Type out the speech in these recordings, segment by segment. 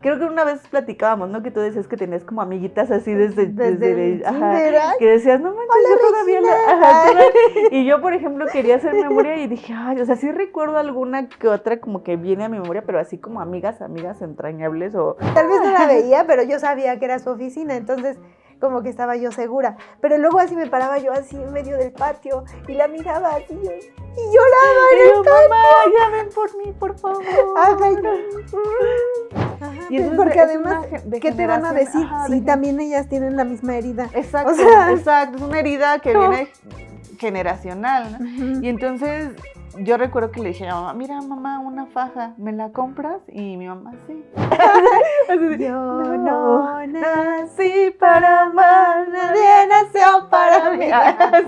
creo que una vez platicábamos, ¿no? Que tú decías que tenías como amiguitas así desde el ajá, kinder, que decías, no manches, hola, yo todavía Regina. y yo, por ejemplo, quería hacer memoria y dije, ay, o sea, sí recuerdo alguna que otra como que viene a mi memoria, pero así como amigas entrañables o... Tal vez no la veía, pero yo sabía que era su oficina, entonces como que estaba yo segura. Pero luego así me paraba yo así en medio del patio y la miraba así y lloraba en Y el yo, mamá, ya ven por mí, por favor. Ajá, Y entonces porque es además, de ¿qué te van a decir? ajá, Sí, también ellas tienen la misma herida. Exacto, O sea, exacto, es una herida que no. viene generacional, ¿no? Ujú. Y entonces yo recuerdo que le dije a mamá, mira mamá, una faja, ¿me la compras? Y mi mamá, sí. Así de, Yo no nací para amar, nadie nació para mí.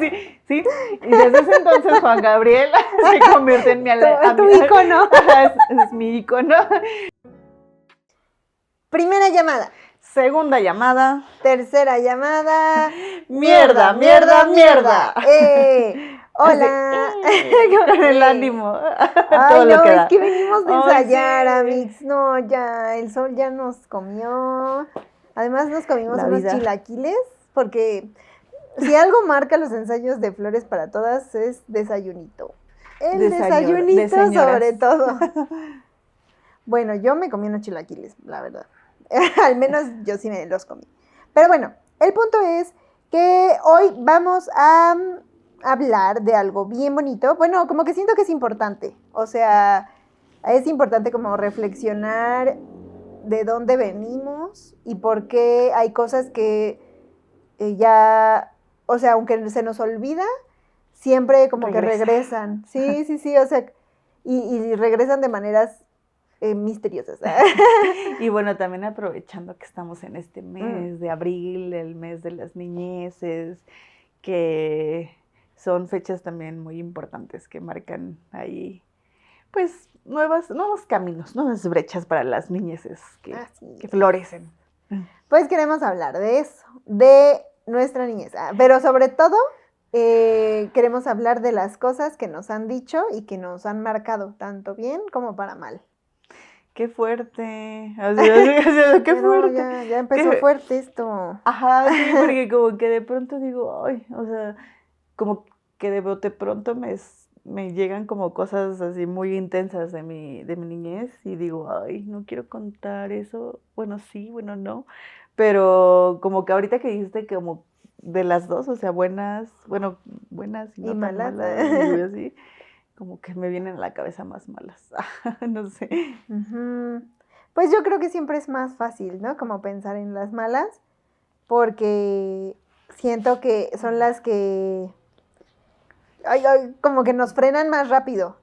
Sí, sí. Y desde ese entonces Juan Gabriel se convierte en tu ícono. Es mi ícono. Primera llamada. Segunda llamada. Tercera llamada. Mierda, mierda, mierda. Hola. Con el ánimo. Ay, Todo lo no, que es da. que venimos de Ay, ensayar, sí. Amix. No, ya, el sol ya nos comió. Además nos comimos La unos vida. chilaquiles, porque si algo marca los ensayos de Flores para Todas es desayunito. El desayunito sobre todo. Bueno, yo me comí unos chilaquiles, la verdad. Al menos yo sí me los comí. Pero bueno, el punto es que hoy vamos a hablar de algo bien bonito. Bueno, como que siento que es importante. O sea, es importante como reflexionar de dónde venimos y por qué hay cosas que ya, o sea, aunque se nos olvida, siempre como que regresan. Sí, sí, sí, o sea, y regresan de maneras misteriosas. Y bueno, también aprovechando que estamos en este mes de abril, el mes de las niñeces, que son fechas también muy importantes que marcan ahí, pues, nuevos caminos, nuevas brechas para las niñeces que florecen. Pues queremos hablar de eso, de nuestra niñez, pero sobre todo queremos hablar de las cosas que nos han dicho y que nos han marcado, tanto bien como para mal. ¡Qué fuerte! O sea, ¡qué fuerte! Ya empezó fuerte esto. Ajá, sí, porque como que de pronto digo, ay, o sea, como que de bote pronto me llegan como cosas así muy intensas de mi niñez y digo, ay, no quiero contar eso. Bueno, sí, bueno, no. Pero como que ahorita que dijiste como de las dos, o sea, buenas y no Y tan malas. malas, y así, como que me vienen a la cabeza más malas. No sé. Pues yo creo que siempre es más fácil, ¿no? Como pensar en las malas, porque siento que son las que como que nos frenan más rápido.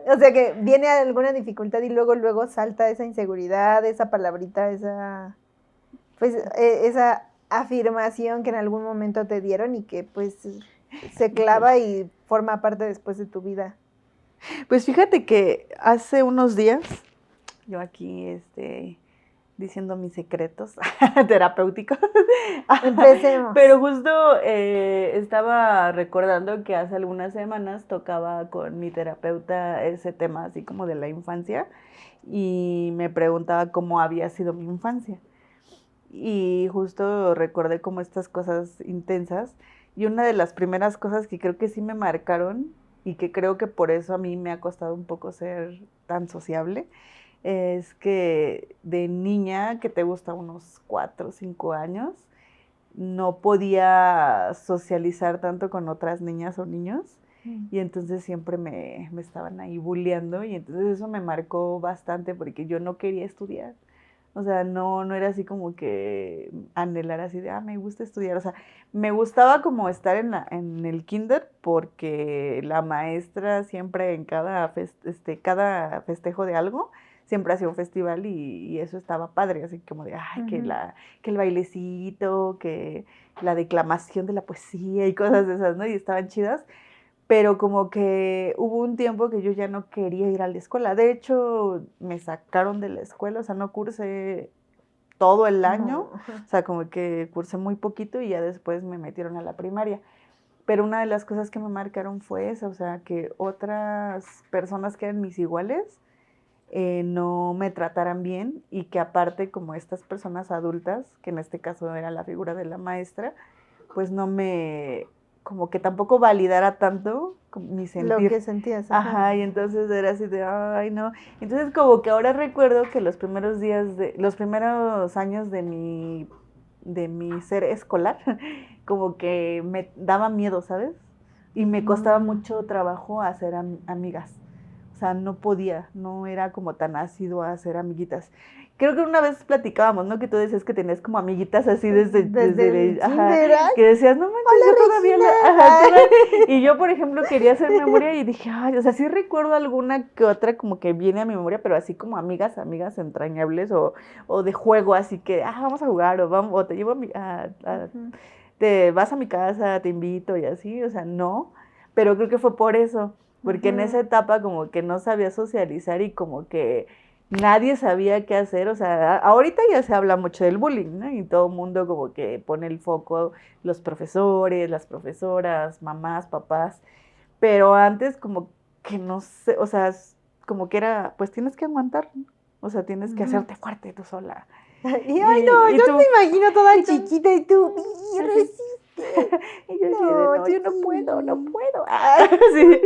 O sea que viene alguna dificultad y luego salta esa inseguridad, esa palabrita, esa afirmación que en algún momento te dieron y que pues se clava y forma parte después de tu vida. Pues fíjate que hace unos días, yo aquí diciendo mis secretos terapéuticos. Empecemos. Pero justo estaba recordando que hace algunas semanas tocaba con mi terapeuta ese tema así como de la infancia y me preguntaba cómo había sido mi infancia. Y justo recordé como estas cosas intensas y una de las primeras cosas que creo que sí me marcaron y que creo que por eso a mí me ha costado un poco ser tan sociable es que de niña, que te gusta unos 4 o 5 años, no podía socializar tanto con otras niñas o niños y entonces siempre me estaban ahí bulleando y entonces eso me marcó bastante porque yo no quería estudiar. O sea, no era así como que anhelar así de, me gusta estudiar. O sea, me gustaba como estar en el kinder porque la maestra siempre en cada festejo de algo, siempre hacía un festival y eso estaba padre. Así como de, que el bailecito, que la declamación de la poesía y cosas de esas, ¿no? Y estaban chidas. Pero como que hubo un tiempo que yo ya no quería ir a la escuela. De hecho, me sacaron de la escuela, o sea, no cursé todo el año, o sea, como que cursé muy poquito y ya después me metieron a la primaria. Pero una de las cosas que me marcaron fue esa, o sea, que otras personas que eran mis iguales no me trataran bien y que aparte como estas personas adultas, que en este caso era la figura de la maestra, pues no me, como que tampoco validara tanto mi sentir. Lo que sentías. Ajá, y entonces era así de, ay, no. Entonces como que ahora recuerdo que los primeros años de mi ser escolar, como que me daba miedo, ¿sabes? Y me costaba mucho trabajo hacer amigas. O sea, no podía, no era como tan ácido a hacer amiguitas. Creo que una vez platicábamos, ¿no? Que tú decías que tenías como amiguitas así desde el ajá, kinder, que decías, no manches, hola, yo todavía y yo, por ejemplo, quería hacer memoria y dije, ay, o sea, sí recuerdo alguna que otra como que viene a mi memoria, pero así como amigas entrañables o de juego, así que, vamos a jugar o te llevo te vas a mi casa, te invito y así, o sea, no, pero creo que fue por eso. Porque en esa etapa como que no sabía socializar y como que nadie sabía qué hacer. O sea, ahorita ya se habla mucho del bullying, ¿no? Y todo el mundo como que pone el foco, los profesores, las profesoras, mamás, papás. Pero antes como que no sé, o sea, como que era, pues tienes que aguantar, ¿no? O sea, tienes que hacerte fuerte tú sola. Y ay, no, yo te imagino toda chiquita y tú, resiste. Y yo yo no puedo. Sí.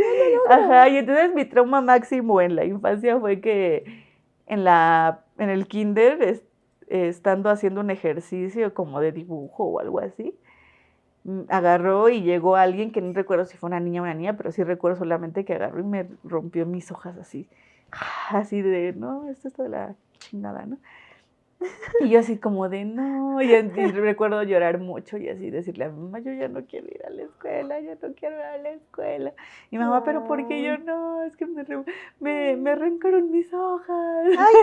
Ajá, y entonces mi trauma máximo en la infancia fue que en el kinder, estando haciendo un ejercicio como de dibujo o algo así, agarró y llegó alguien que no recuerdo si fue una niña o una niña, pero sí recuerdo solamente que agarró y me rompió mis hojas así de, no, esto está de la chingada, ¿no? Y yo así como de, no, y recuerdo llorar mucho y así decirle a mi mamá, yo ya no quiero ir a la escuela, ya no quiero ir a la escuela. Y mamá, pero ¿por qué yo no? Es que me arrancaron mis hojas. Ay,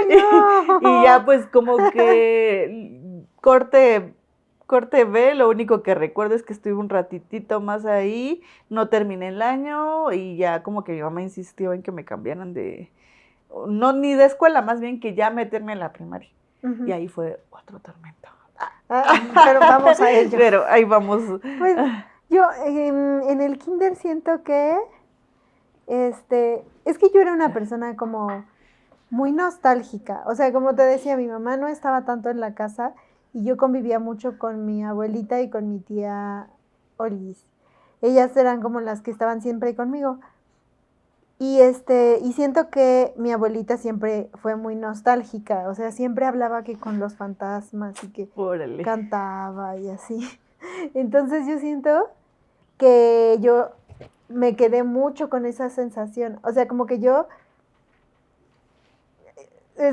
no. Y ya pues como que corte B, lo único que recuerdo es que estuve un ratitito más ahí, no terminé el año y ya como que mi mamá insistió en que me cambiaran no ni de escuela, más bien que ya meterme en la primaria. Y ahí fue otro tormento. Pero vamos a ello. Pero ahí vamos. Pues yo en el kinder siento que, es que yo era una persona como muy nostálgica. O sea, como te decía, mi mamá no estaba tanto en la casa y yo convivía mucho con mi abuelita y con mi tía Olis. Ellas eran como las que estaban siempre conmigo. Y siento que mi abuelita siempre fue muy nostálgica, o sea, siempre hablaba que con los fantasmas y que Órale. cantaba y así. Entonces yo siento que yo me quedé mucho con esa sensación, o sea, como que yo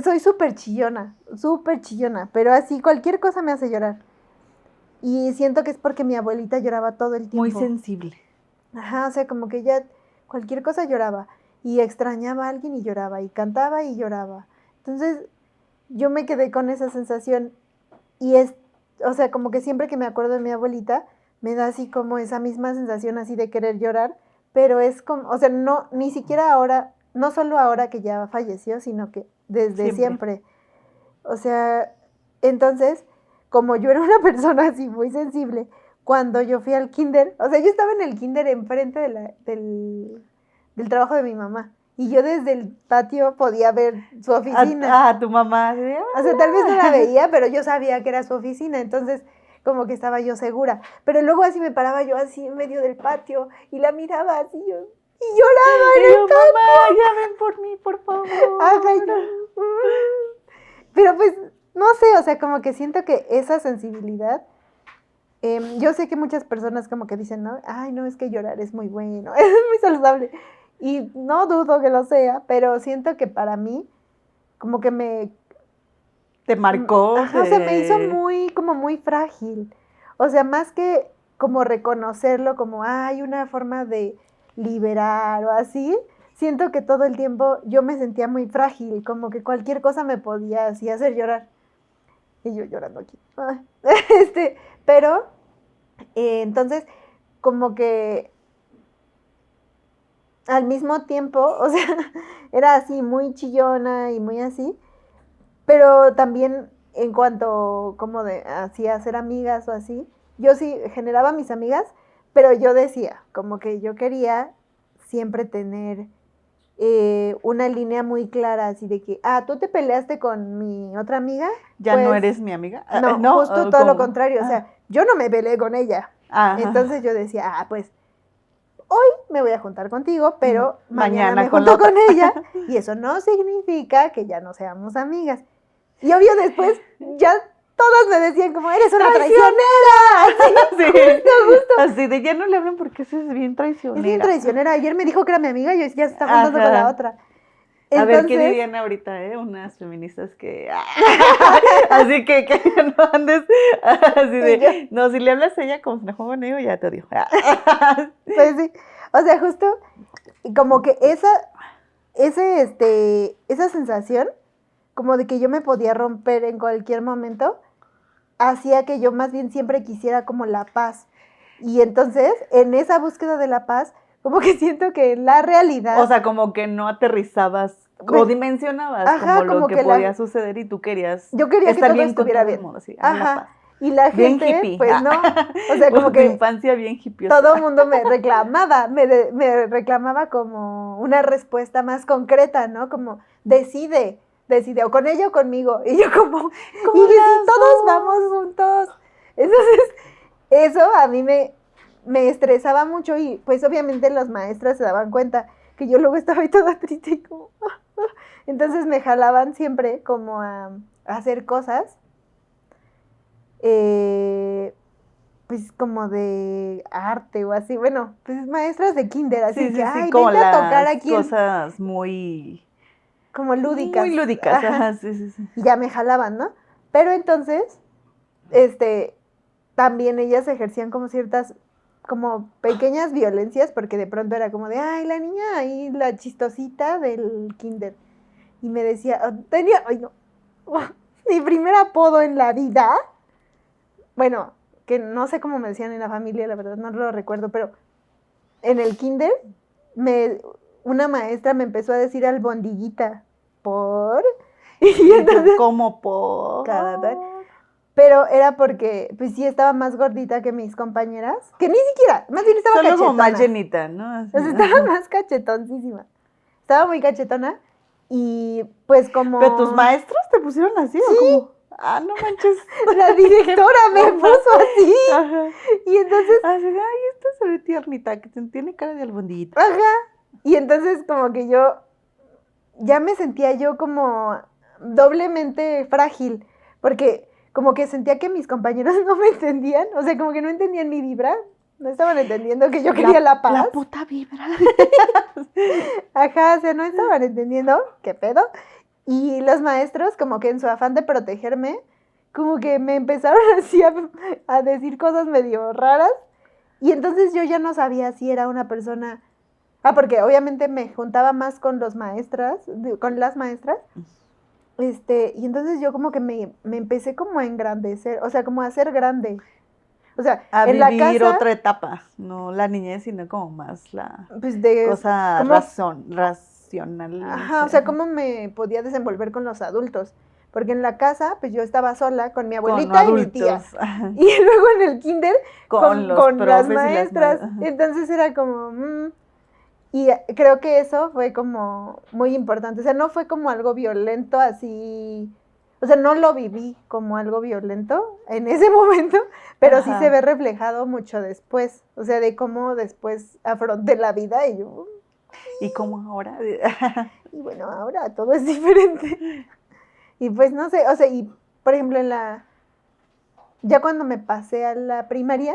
soy súper chillona, pero así cualquier cosa me hace llorar. Y siento que es porque mi abuelita lloraba todo el tiempo. Muy sensible. Ajá, o sea, como que ella cualquier cosa lloraba y extrañaba a alguien y lloraba y cantaba y lloraba. Entonces yo me quedé con esa sensación y o sea, como que siempre que me acuerdo de mi abuelita me da así como esa misma sensación así de querer llorar, pero es como, o sea, no, ni siquiera ahora, no solo ahora que ya falleció, sino que desde siempre. O sea, entonces, como yo era una persona así muy sensible, cuando yo fui al kinder, o sea, yo estaba en el kinder enfrente del trabajo de mi mamá. Y yo desde el patio podía ver su oficina. Tu mamá. O sea, tal vez no la veía, pero yo sabía que era su oficina. Entonces, como que estaba yo segura. Pero luego así me paraba yo así en medio del patio y la miraba así yo. Y lloraba en el patio. Mamá, ya ven por mí, por favor. Pero pues, no sé, o sea, como que siento que esa sensibilidad, yo sé que muchas personas como que dicen, no, ay, no, es que llorar es muy bueno, es muy saludable. Y no dudo que lo sea, pero siento que para mí, como que te marcó. Ajá, o sea, me hizo muy frágil. O sea, más que como reconocerlo como, hay una forma de liberar o así, siento que todo el tiempo yo me sentía muy frágil, como que cualquier cosa me podía así hacer llorar. Y yo llorando aquí. Pero, entonces, como que al mismo tiempo, o sea, era así muy chillona y muy así, pero también en cuanto como de así hacer amigas o así, yo sí generaba mis amigas, pero yo decía, como que yo quería siempre tener una línea muy clara, así de que, tú te peleaste con mi otra amiga. ¿Ya pues, no eres mi amiga? No, justo todo lo contrario, o sea, yo no me peleé con ella. Ajá. Entonces yo decía, pues, hoy me voy a juntar contigo, pero mañana me con junto con ella, y eso no significa que ya no seamos amigas. Y obvio después, ya todas me decían como, eres una traicionera. Sí, justo. Así de, ya no le hablan porque esa es bien traicionera. Es bien traicionera. Ayer me dijo que era mi amiga y ya se está juntando con la otra. Entonces, a ver, ¿qué dirían ahorita, unas feministas que... así que no andes así de... No, si le hablas a ella como se enojó conmigo, ya te odio. Pues sí, o sea, justo como que esa sensación, como de que yo me podía romper en cualquier momento, hacía que yo más bien siempre quisiera como la paz. Y entonces, en esa búsqueda de la paz, como que siento que en la realidad... O sea, como que no aterrizabas o dimensionabas como lo que podía suceder y tú querías yo quería estar que todo bien estuviera con bien. Mundo, así, Ajá. Y la bien gente, hippie. pues no, o sea, como que infancia bien hippiosa. Todo el mundo me reclamaba, me reclamaba como una respuesta más concreta, ¿no? Como, decide, o con ella o conmigo. Y yo como, y si todos vamos juntos. Entonces, eso a mí me estresaba mucho y pues obviamente las maestras se daban cuenta que yo luego estaba ahí toda triste y como... Entonces me jalaban siempre como a hacer cosas, pues como de arte o así, bueno, pues maestras de kinder, así que, como vente a tocar aquí. Cosas muy... Como lúdicas. Muy lúdicas, ajá, sí. Y ya me jalaban, ¿no? Pero entonces, también ellas ejercían como ciertas, como pequeñas violencias, porque de pronto era como de, la niña ahí, la chistosita del kinder. Y me decía, mi primer apodo en la vida, bueno, que no sé cómo me decían en la familia, la verdad, no lo recuerdo, pero en el kinder, una maestra me empezó a decir albondiguita, ¿por? Y entonces, ¿cómo por? Pero era porque, pues sí, estaba más gordita que mis compañeras, que ni siquiera, más bien estaba cachetona. Solo como más llenita, ¿no? O sea, estaba más cachetoncísima. Estaba muy cachetona y pues como... ¿Pero tus maestros te pusieron así? Sí. ¿O cómo? No manches. La directora me puso así. Ajá. Y entonces... Así, esta se ve tiernita, que tiene cara de albondiguita. Ajá. Y entonces como que yo... Ya me sentía yo como doblemente frágil, porque como que sentía que mis compañeros no me entendían, o sea, como que no entendían mi vibra, no estaban entendiendo que yo quería la paz. La puta vibra. Ajá, o sea, no estaban entendiendo qué pedo. Y los maestros, como que en su afán de protegerme, como que me empezaron así a decir cosas medio raras. Y entonces yo ya no sabía si era una persona... porque obviamente me juntaba más con las maestras. Y entonces yo como que me empecé como a engrandecer, o sea, como a ser grande. O sea, en la casa... A vivir otra etapa, no la niñez, sino como más la cosa racional. Ajá, o sea, cómo me podía desenvolver con los adultos. Porque en la casa, pues yo estaba sola con mi abuelita y mi tía. Y luego en el kinder con las maestras. Entonces era como... Y creo que eso fue como muy importante. O sea, no fue como algo violento así... O sea, no lo viví como algo violento en ese momento, pero sí se ve reflejado mucho después. O sea, de cómo después afronté la vida y yo... ¿Y cómo ahora? Y bueno, ahora todo es diferente. Y pues no sé, o sea, y por ejemplo ya cuando me pasé a la primaria,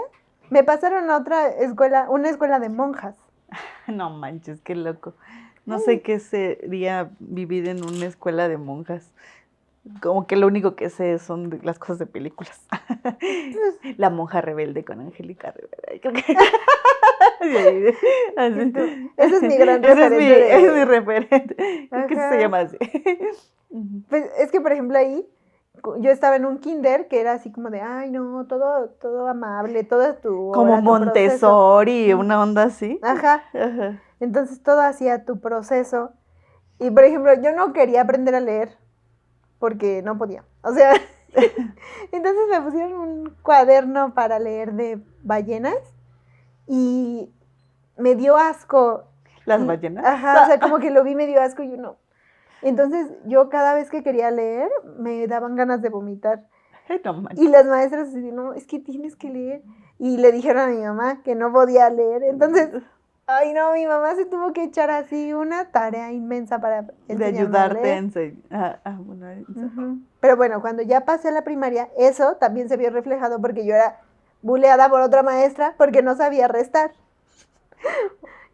me pasaron a otra escuela, una escuela de monjas. No manches, qué loco. No sé qué sería vivir en una escuela de monjas. Como que lo único que sé son las cosas de películas. La monja rebelde con Angélica Rivera. Ese es mi gran referente. Ese es mi referente. Creo que se llama así. Pues es que, por ejemplo, ahí yo estaba en un kinder que era así como de, no, todo amable, todo tu como Montessori, una onda así. Ajá. Entonces todo hacía tu proceso. Y, por ejemplo, yo no quería aprender a leer porque no podía. O sea, entonces me pusieron un cuaderno para leer de ballenas y me dio asco. Las ballenas. Ajá, o sea, como que lo vi medio asco y uno. Entonces, yo cada vez que quería leer, me daban ganas de vomitar. No, y las maestras así, no, es que tienes que leer. Y le dijeron a mi mamá que no podía leer. Entonces, ay no, mi mamá se tuvo que echar así una tarea inmensa para de ayudarte a enseñar. Pero bueno, cuando ya pasé a la primaria, eso también se vio reflejado porque yo era buleada por otra maestra porque no sabía restar.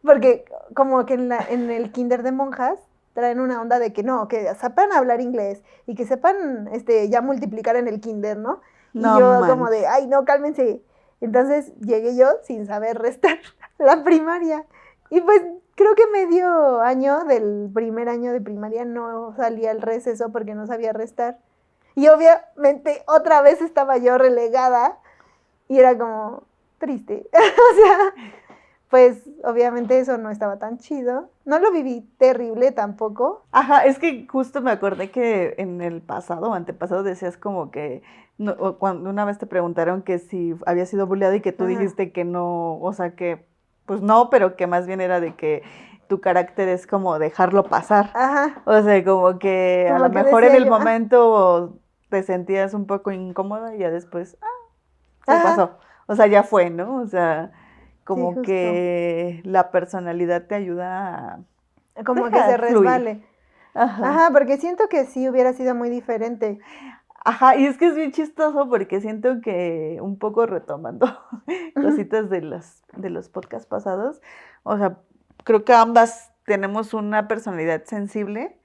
Porque como que en el kinder de monjas traen una onda de que no, que sepan hablar inglés y que sepan ya multiplicar en el kinder, ¿no? No y yo manches. como de, ay, no, cálmense. Entonces llegué yo sin saber restar la primaria. Y pues creo que medio año del primer año de primaria no salía al receso porque no sabía restar. Y obviamente otra vez estaba yo relegada y era como triste. O sea, pues obviamente eso no estaba tan chido. No lo viví terrible tampoco. Ajá, es que justo me acordé que en el pasado o antepasado decías como que cuando una vez te preguntaron que si había sido bulleado y que tú dijiste que no, o sea que pues no, pero que más bien era de que tu carácter es como dejarlo pasar. Ajá. O sea, como que a lo mejor en el momento te sentías un poco incómoda y ya después, se pasó. O sea, ya fue, ¿no? O sea, como sí, que la personalidad te ayuda a como que se resbale. Ajá, porque siento que sí hubiera sido muy diferente. Ajá, y es que es bien chistoso porque siento que un poco retomando cositas de los podcasts pasados, o sea, creo que ambas tenemos una personalidad sensible,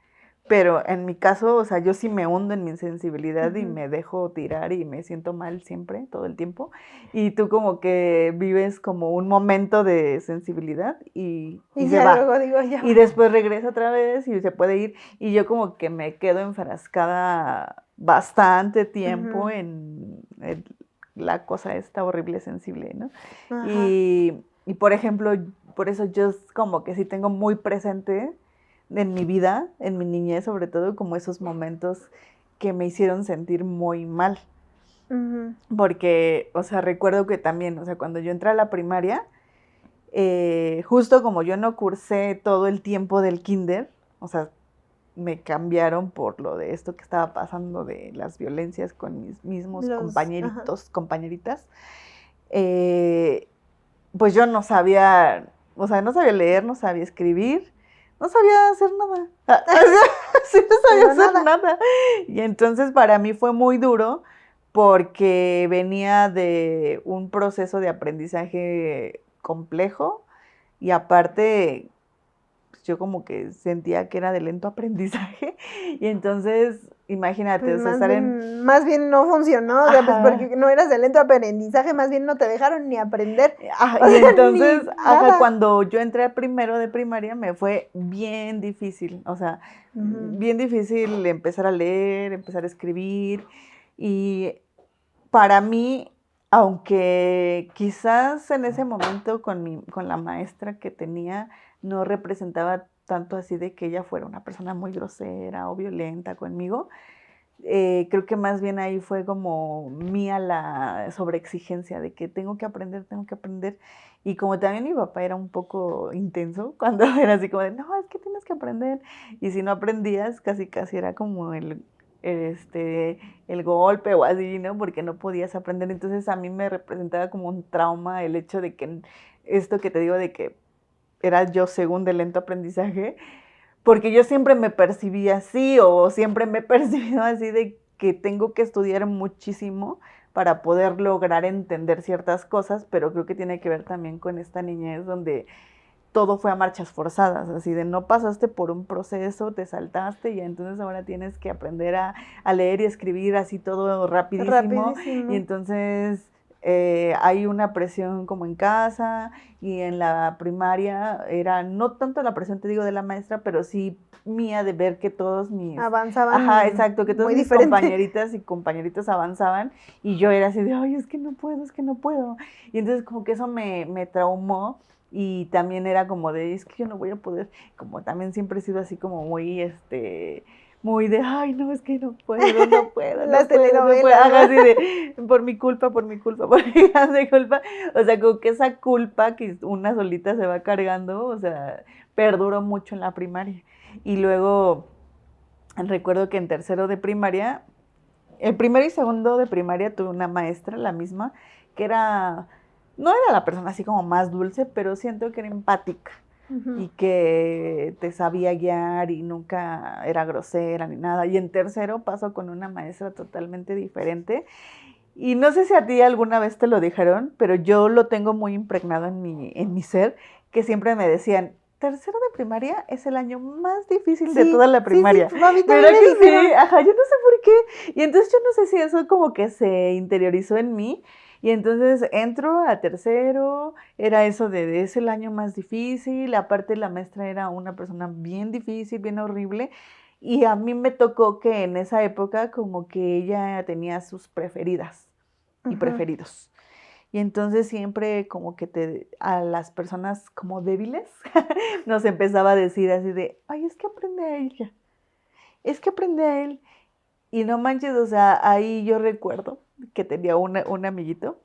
pero en mi caso, o sea, yo sí me hundo en mi sensibilidad y me dejo tirar y me siento mal siempre, todo el tiempo, y tú como que vives como un momento de sensibilidad y se va. Luego digo, ya. Y después regresa otra vez y se puede ir, y yo como que me quedo enfrascada bastante tiempo en la cosa esta horrible sensible, ¿no? Y por ejemplo, por eso yo como que sí tengo muy presente en mi vida, en mi niñez sobre todo, como esos momentos que me hicieron sentir muy mal. Porque, o sea, recuerdo que también, o sea, cuando yo entré a la primaria, justo como yo no cursé todo el tiempo del kinder, o sea, me cambiaron por lo de esto que estaba pasando de las violencias con mis mismos compañeritas, pues yo no sabía, o sea, no sabía leer, no sabía escribir, no sabía hacer nada. Sí, no sabía hacer nada. Y entonces para mí fue muy duro porque venía de un proceso de aprendizaje complejo y aparte yo como que sentía que era de lento aprendizaje y entonces imagínate, pues o sea, más bien no funcionó, o sea, pues porque no eras de lento aprendizaje, más bien no te dejaron ni aprender. Y entonces, cuando yo entré a primero de primaria me fue bien difícil, o sea, bien difícil empezar a leer, empezar a escribir y para mí, aunque quizás en ese momento con la maestra que tenía no representaba tanto así de que ella fuera una persona muy grosera o violenta conmigo, creo que más bien ahí fue como mía la sobreexigencia de que tengo que aprender. Y como también mi papá era un poco intenso, cuando era así como de, no, es que tienes que aprender. Y si no aprendías, casi era como el golpe o así, ¿no? Porque no podías aprender. Entonces a mí me representaba como un trauma el hecho de que esto que te digo de que era yo según de lento aprendizaje, porque yo siempre me percibía así o siempre me he percibido así de que tengo que estudiar muchísimo para poder lograr entender ciertas cosas, pero creo que tiene que ver también con esta niñez donde todo fue a marchas forzadas, así de no pasaste por un proceso, te saltaste y entonces ahora tienes que aprender a leer y escribir así todo rapidísimo. Y entonces hay una presión como en casa y en la primaria era no tanto la presión, te digo, de la maestra, pero sí mía de ver que todos mis... avanzaban. Ajá, exacto, que todos mis compañeritas y compañeritos avanzaban y yo era así de, ay, es que no puedo. Y entonces como que eso me traumó. Y también era como de, es que yo no voy a poder, como también siempre he sido así como muy, muy de, ay, no, es que no puedo. Las telenovelas. Haga así de, por mi culpa, por mi grande culpa. O sea, como que esa culpa que una solita se va cargando, o sea, perduró mucho en la primaria. Y luego recuerdo que en tercero de primaria, el primero y segundo de primaria tuve una maestra, la misma, que no era la persona así como más dulce, pero siento que era empática. Y que te sabía guiar y nunca era grosera ni nada. Y en tercero paso con una maestra totalmente diferente. Y no sé si a ti alguna vez te lo dijeron, pero yo lo tengo muy impregnado en mi ser, que siempre me decían, tercero de primaria es el año más difícil de toda la primaria. Sí, a mí también me dijeron. Sí, ajá, yo no sé por qué. Y entonces yo no sé si eso como que se interiorizó en mí. Y entonces entro a tercero, era eso es el año más difícil, aparte la maestra era una persona bien difícil, bien horrible, y a mí me tocó que en esa época como que ella tenía sus preferidas y preferidos. Y entonces siempre como que a las personas como débiles nos empezaba a decir así de, ay, es que aprende a ella, es que aprende a él. Y no manches, o sea, ahí yo recuerdo que tenía un amiguito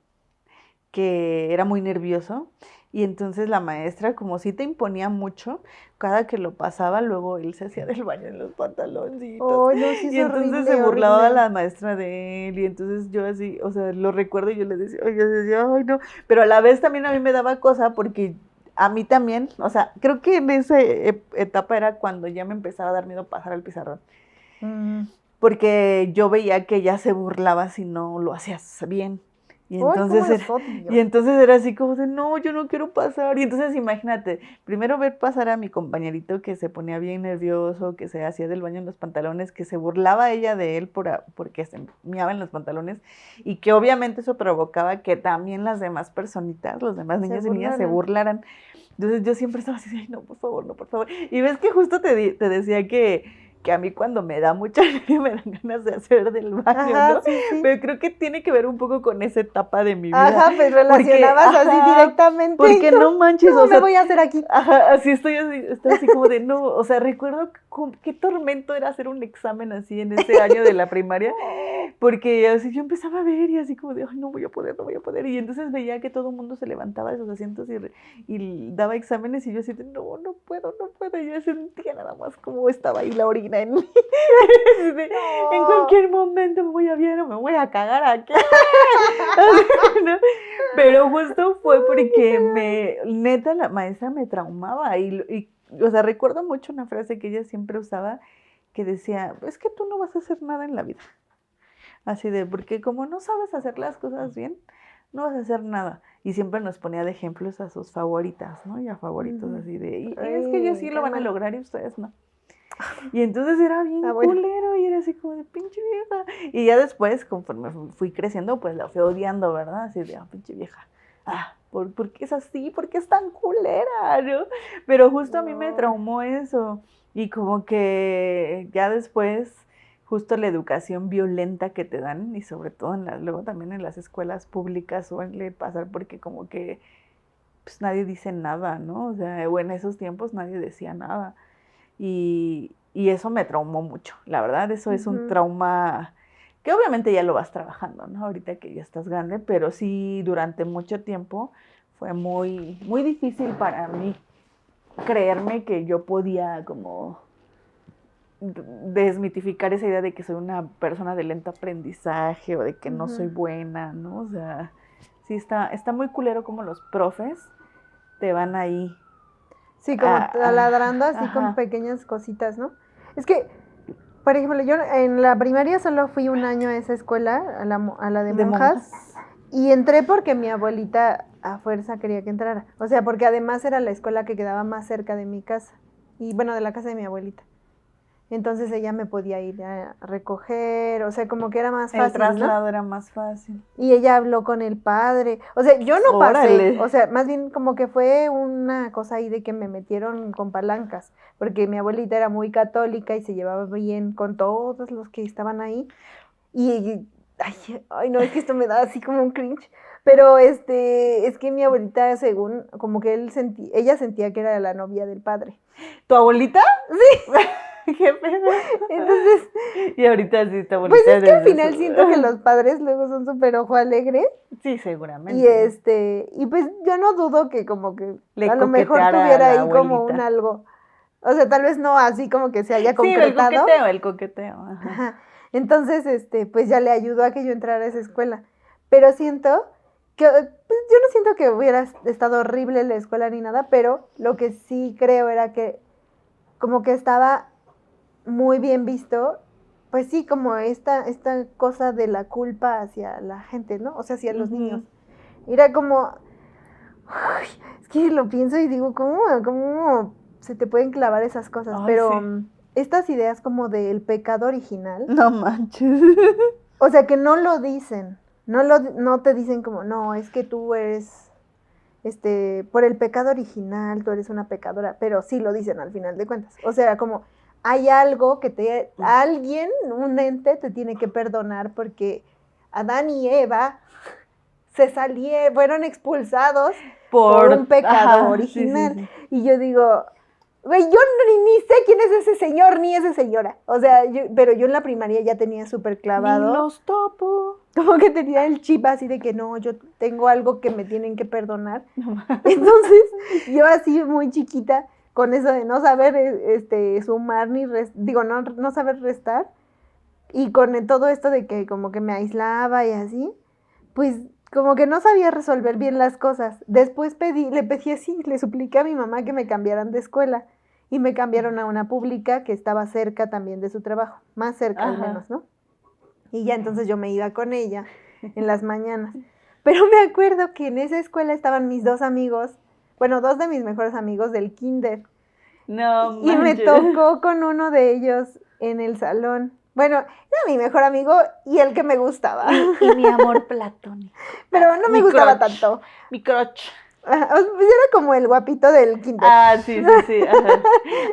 que era muy nervioso y entonces la maestra, como si te imponía mucho, cada que lo pasaba, luego él se hacía del baño en los pantaloncitos. Oh, no, sí, y entonces horrible, se burlaba horrible. la maestra de él y entonces yo así, o sea, lo recuerdo y yo le decía, ay, no, pero a la vez también a mí me daba cosa porque a mí también, o sea, creo que en esa etapa era cuando ya me empezaba a dar miedo pasar al pizarrón. Porque yo veía que ella se burlaba si no lo hacías bien. Y entonces era así como de, no, yo no quiero pasar. Y entonces imagínate, primero ver pasar a mi compañerito que se ponía bien nervioso, que se hacía del baño en los pantalones, que se burlaba ella de él porque se meaba en los pantalones, y que obviamente eso provocaba que también las demás personitas, los demás niños y niñas se burlaran. Entonces yo siempre estaba así, ay, no, por favor, no, por favor. Y ves que justo te decía que a mí cuando me da mucha nervio me dan ganas de hacer del baño, ajá, ¿no? Sí. Pero creo que tiene que ver un poco con esa etapa de mi vida. Ajá, pues relacionabas así directamente. Porque no manches, no, o sea, me voy a hacer aquí. Ajá, estoy así como de no, o sea, recuerdo qué tormento era hacer un examen así en ese año de la primaria, porque así yo empezaba a ver y así como de, ay, no voy a poder, y entonces veía que todo el mundo se levantaba de sus asientos y daba exámenes y yo así de, no puedo, y yo sentía nada más como estaba ahí la orina en mí. En cualquier momento me voy a ver o me voy a cagar aquí. ¿No? Pero justo fue porque neta, la maestra me traumaba y, o sea, recuerdo mucho una frase que ella siempre usaba que decía, es que tú no vas a hacer nada en la vida. Así de, porque como no sabes hacer las cosas bien, no vas a hacer nada. Y siempre nos ponía de ejemplos a sus favoritas, ¿no? Y a favoritos así de, y es que ellos sí lo van a lograr y ustedes no. Y entonces era bien culero y era así como de pinche vieja. Y ya después, conforme fui creciendo, pues la fui odiando, ¿verdad? Así de, pinche vieja. ¿Por qué es así? ¿Por qué es tan culera? ¿No? Pero justo a mí me traumó eso. Y como que ya después, justo la educación violenta que te dan, y sobre todo luego también en las escuelas públicas suele pasar porque como que pues nadie dice nada, ¿no? O sea, o en esos tiempos nadie decía nada. Y eso me traumó mucho, la verdad, eso es un trauma que obviamente ya lo vas trabajando, ¿no? Ahorita que ya estás grande, pero sí durante mucho tiempo fue muy, muy difícil para mí creerme que yo podía como desmitificar esa idea de que soy una persona de lento aprendizaje o de que no soy buena, ¿no? O sea, sí está muy culero como los profes te van ahí. Sí, como taladrando así con pequeñas cositas, ¿no? Es que, por ejemplo, yo en la primaria solo fui un año a esa escuela, a la de monjas, y entré porque mi abuelita a fuerza quería que entrara. O sea, porque además era la escuela que quedaba más cerca de mi casa, y bueno, de la casa de mi abuelita. Entonces ella me podía ir a recoger, o sea, como que era más fácil, el traslado era más fácil. Y ella habló con el padre, o sea, yo no pasé, o sea, más bien como que fue una cosa ahí de que me metieron con palancas, porque mi abuelita era muy católica y se llevaba bien con todos los que estaban ahí, y ay no, es que esto me da así como un cringe, pero es que mi abuelita, según, como que ella sentía que era la novia del padre. ¿Tu abuelita? Sí. qué pedo. Entonces... Y ahorita sí está bonita. Pues es que al final siento que los padres luego son súper ojo alegre. Sí, seguramente. Y pues yo no dudo que como que Le a lo mejor tuviera ahí como un abuelita. algo. O sea, tal vez no así como que se haya concretado. Sí, el coqueteo. Ajá. Ajá. Entonces, pues ya le ayudó a que yo entrara a esa escuela. Pero siento que, pues yo no siento que hubiera estado horrible la escuela ni nada, pero lo que sí creo era que como que estaba muy bien visto, pues sí, como esta cosa de la culpa hacia la gente, ¿no? O sea, hacia los niños. Era como, uy, es que lo pienso y digo, ¿cómo se te pueden clavar esas cosas? Ay, pero sí. Estas ideas como del pecado original. No manches. O sea, que no lo dicen. No te dicen como, no, es que tú eres, por el pecado original, tú eres una pecadora. Pero sí lo dicen al final de cuentas. O sea, como hay algo que alguien, un ente, te tiene que perdonar porque Adán y Eva fueron expulsados por un pecado original. Sí. Y yo digo, güey, yo ni sé quién es ese señor ni esa señora. O sea, pero yo en la primaria ya tenía súper clavado. Ni los topo. Como que tenía el chip así de que no, yo tengo algo que me tienen que perdonar. Entonces, yo así muy chiquita, con eso de no saber sumar ni no saber restar, y con todo esto de que como que me aislaba y así, pues como que no sabía resolver bien las cosas. Después le supliqué a mi mamá que me cambiaran de escuela, y me cambiaron a una pública que estaba cerca también de su trabajo, más cerca al menos, ¿no? Y ya entonces yo me iba con ella en las mañanas. Pero me acuerdo que en esa escuela estaban mis dos amigos, bueno, dos de mis mejores amigos del kinder. No manches. Y me tocó con uno de ellos en el salón. Bueno, era mi mejor amigo y el que me gustaba. Y mi amor platónico. Pero no me gustaba tanto. Mi crush. Pues era como el guapito del kinder. Ah, sí. Ajá.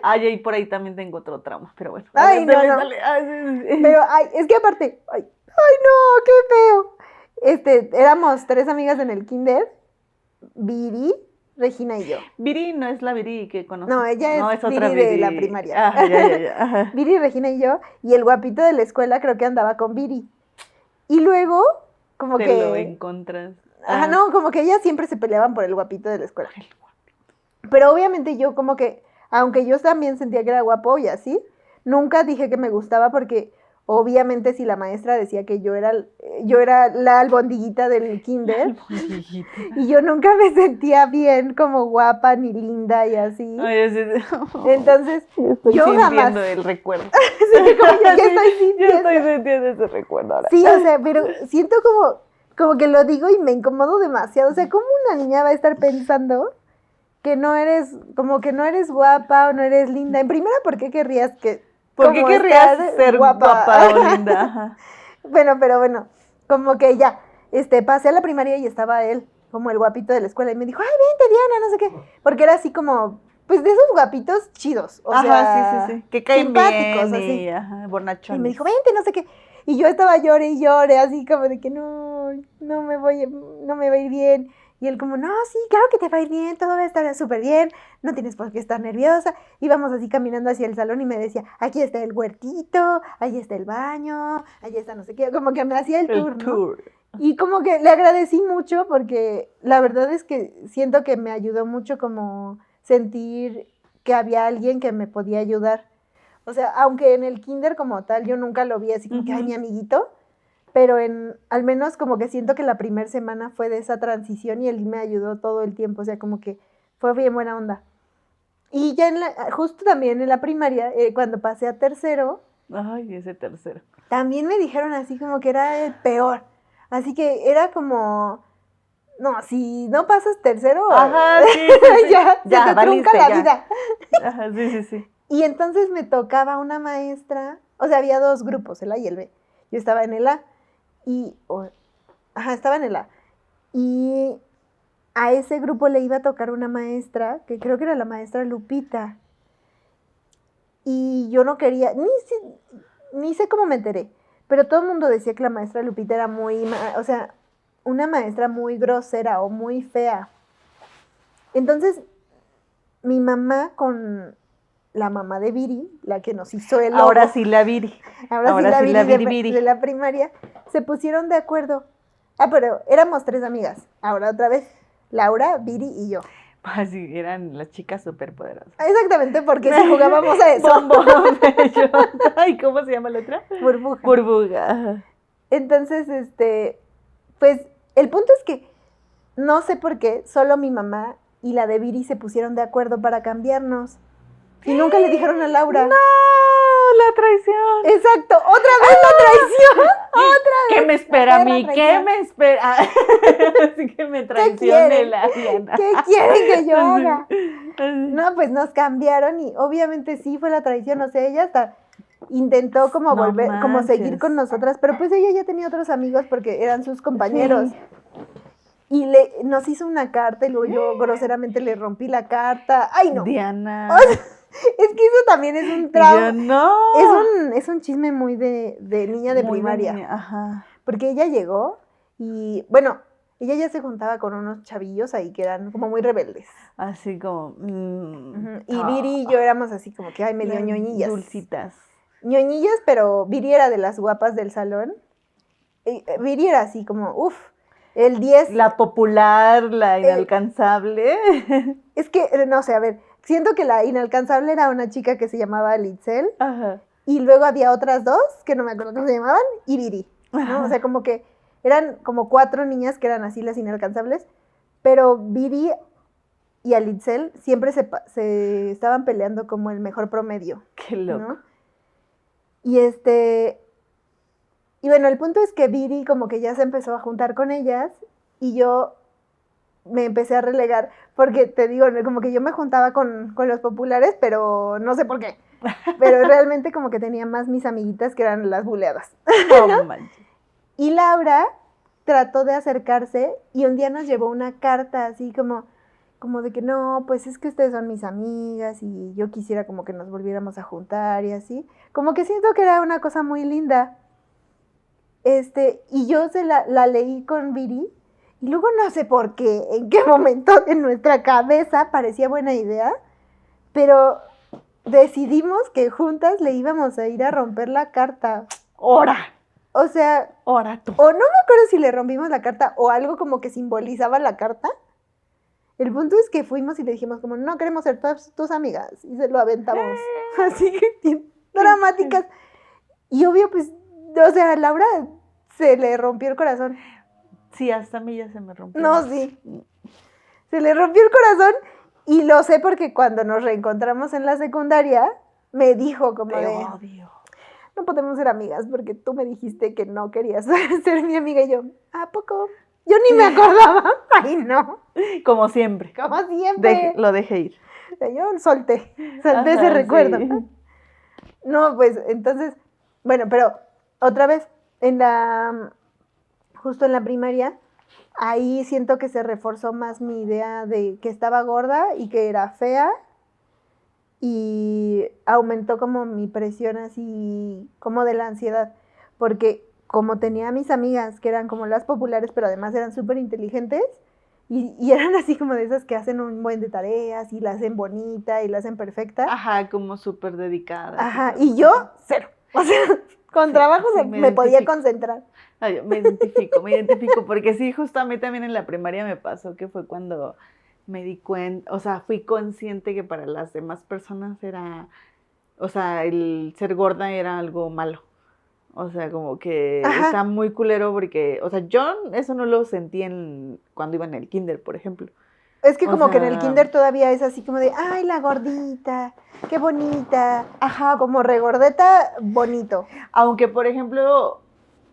Ay, y por ahí también tengo otro trauma, pero bueno. Ay, no. Ay, sí. Pero, es que aparte, ay, no, qué feo. Éramos 3 amigas en el kinder, Viri, Regina y yo. Viri no es la Viri que conozco. No, ella es otra Viri de la primaria. Ah, ya. Ajá. Viri, Regina y yo, y el guapito de la escuela creo que andaba con Viri. Y luego, como Te que... lo encontras. Ajá, no, como que ellas siempre se peleaban por el guapito de la escuela. Pero obviamente yo como que, aunque yo también sentía que era guapo y así, nunca dije que me gustaba porque obviamente si la maestra decía que yo era la albondiguita del kinder, y yo nunca me sentía bien como guapa ni linda y así. Ay, sí. Entonces, yo jamás el recuerdo. Sí, como yo estoy sintiendo ese recuerdo ahora. Sí, o sea, pero siento como que lo digo y me incomodo demasiado. O sea, ¿cómo una niña va a estar pensando que no eres guapa o no eres linda? En primera, ¿por qué querrías ser guapa o linda? Ajá. Pero bueno, como que ya, pasé a la primaria y estaba él, como el guapito de la escuela, y me dijo, ay, vente, Diana, no sé qué, porque era así como, pues de esos guapitos chidos, o sea, sí, que caen simpáticos, bien así. Ajá, bornachones. Y me dijo, vente, no sé qué, y yo estaba llore y llore, así como de que no me va a ir bien. Y él como, no, sí, claro que te va a ir bien, todo va a estar súper bien, no tienes por qué estar nerviosa. Íbamos así caminando hacia el salón y me decía, aquí está el huertito, ahí está el baño, ahí está no sé qué, como que me hacía el tour, ¿no? Y como que le agradecí mucho porque la verdad es que siento que me ayudó mucho como sentir que había alguien que me podía ayudar. O sea, aunque en el kinder como tal yo nunca lo vi así como que, ay, mi amiguito, pero al menos como que siento que la primera semana fue de esa transición y él me ayudó todo el tiempo, o sea, como que fue bien buena onda. Y ya justo también en la primaria, cuando pasé a tercero. Ay, ese tercero. También me dijeron así como que era el peor. Así que era como, no, si no pasas tercero, ajá, sí. ya se te trunca la vida. Ajá, sí. Y entonces me tocaba una maestra, o sea, había 2 grupos, el A y el B. Yo estaba en el A. Estaba en el A. Y a ese grupo le iba a tocar una maestra, que creo que era la maestra Lupita. Y yo no quería, ni sé cómo me enteré, pero todo el mundo decía que la maestra Lupita era una maestra muy grosera o muy fea. Entonces, mi mamá con la mamá de Viri, la que nos hizo el logo. Ahora sí la Viri. Ahora sí la Viri de la primaria, se pusieron de acuerdo. Pero éramos 3 amigas. Ahora otra vez, Laura, Viri y yo. Así eran las chicas superpoderosas. Exactamente, porque si jugábamos a eso. Bombo, bellota. ¿Y cómo se llama la otra? Burbuja. Burbuja. Entonces, pues, el punto es que no sé por qué, solo mi mamá y la de Viri se pusieron de acuerdo para cambiarnos. Y nunca le dijeron a Laura. ¡No! La traición. Exacto, otra vez la traición. Otra vez. ¿Qué me espera a mí? ¿Qué me espera? Así que me traicione la Diana. ¿Qué quieren que yo haga? No, pues nos cambiaron y obviamente sí fue la traición. O sea, ella hasta intentó como volver, como seguir con nosotras, pero pues ella ya tenía otros amigos porque eran sus compañeros. Sí. Y nos hizo una carta y luego yo groseramente le rompí la carta. ¡Ay, no! Diana. O sea, es que eso también es un trauma. No. Es un chisme muy de niña de primaria. Niña. Ajá. Porque ella llegó y, bueno, ella ya se juntaba con unos chavillos ahí que eran como muy rebeldes. Así como... Y Viri y yo éramos así como que, ay, medio ñoñillas. Dulcitas. Ñoñillas, pero Viri era de las guapas del salón. Y Viri era así como, el 10. La popular, la inalcanzable. Es que, no sé, a ver, siento que la inalcanzable era una chica que se llamaba Litzel. Ajá. Y luego había otras 2, que no me acuerdo cómo se llamaban, y Viri, ¿no? O sea, como que eran como 4 niñas que eran así las inalcanzables, pero Viri y Litzel siempre se estaban peleando como el mejor promedio. Qué loco. ¿No? Y bueno, el punto es que Viri como que ya se empezó a juntar con ellas y yo me empecé a relegar porque te digo, como que yo me juntaba con los populares, pero no sé por qué. Pero realmente como que tenía más mis amiguitas que eran las buleadas. ¿No? Y Laura trató de acercarse y un día nos llevó una carta así como de que no, pues es que ustedes son mis amigas y yo quisiera como que nos volviéramos a juntar y así. Como que siento que era una cosa muy linda. Y yo la leí con Viri y luego no sé por qué, en qué momento en nuestra cabeza parecía buena idea, pero decidimos que juntas le íbamos a ir a romper la carta. ¡Hora! O sea, ¡hora tú! O no me acuerdo si le rompimos la carta o algo como que simbolizaba la carta. El punto es que fuimos y le dijimos como, no queremos ser todas tus amigas. Y se lo aventamos. Así que dramáticas. Y obvio, pues, o sea, a Laura se le rompió el corazón. Sí, hasta a mí ya se me rompió. No, sí. Se le rompió el corazón y lo sé porque cuando nos reencontramos en la secundaria, me dijo como Te odio. No podemos ser amigas porque tú me dijiste que no querías ser mi amiga. Y yo, ¿a poco? Yo ni me acordaba. Ay, no. Como siempre. Como siempre. Lo dejé ir. Yo solté ese recuerdo. Sí. No, pues, entonces, bueno, pero otra vez, justo en la primaria, ahí siento que se reforzó más mi idea de que estaba gorda y que era fea. Y aumentó como mi presión así, como de la ansiedad. Porque como tenía a mis amigas que eran como las populares, pero además eran súper inteligentes, y eran así como de esas que hacen un buen de tareas, y la hacen bonita, y la hacen perfecta. Ajá, como súper dedicada. Ajá, y yo, cero. O sea, con trabajo me podía concentrar. Ay, me identifico, porque sí, justo a mí también en la primaria me pasó que fue cuando me di cuenta, o sea, fui consciente que para las demás personas era, o sea, el ser gorda era algo malo. O sea, como que está muy culero porque, o sea, yo eso no lo sentí cuando iba en el kinder, por ejemplo. Es que como que en el kinder todavía es así como de, ay, la gordita, qué bonita. Ajá, como regordeta, bonito. Aunque, por ejemplo,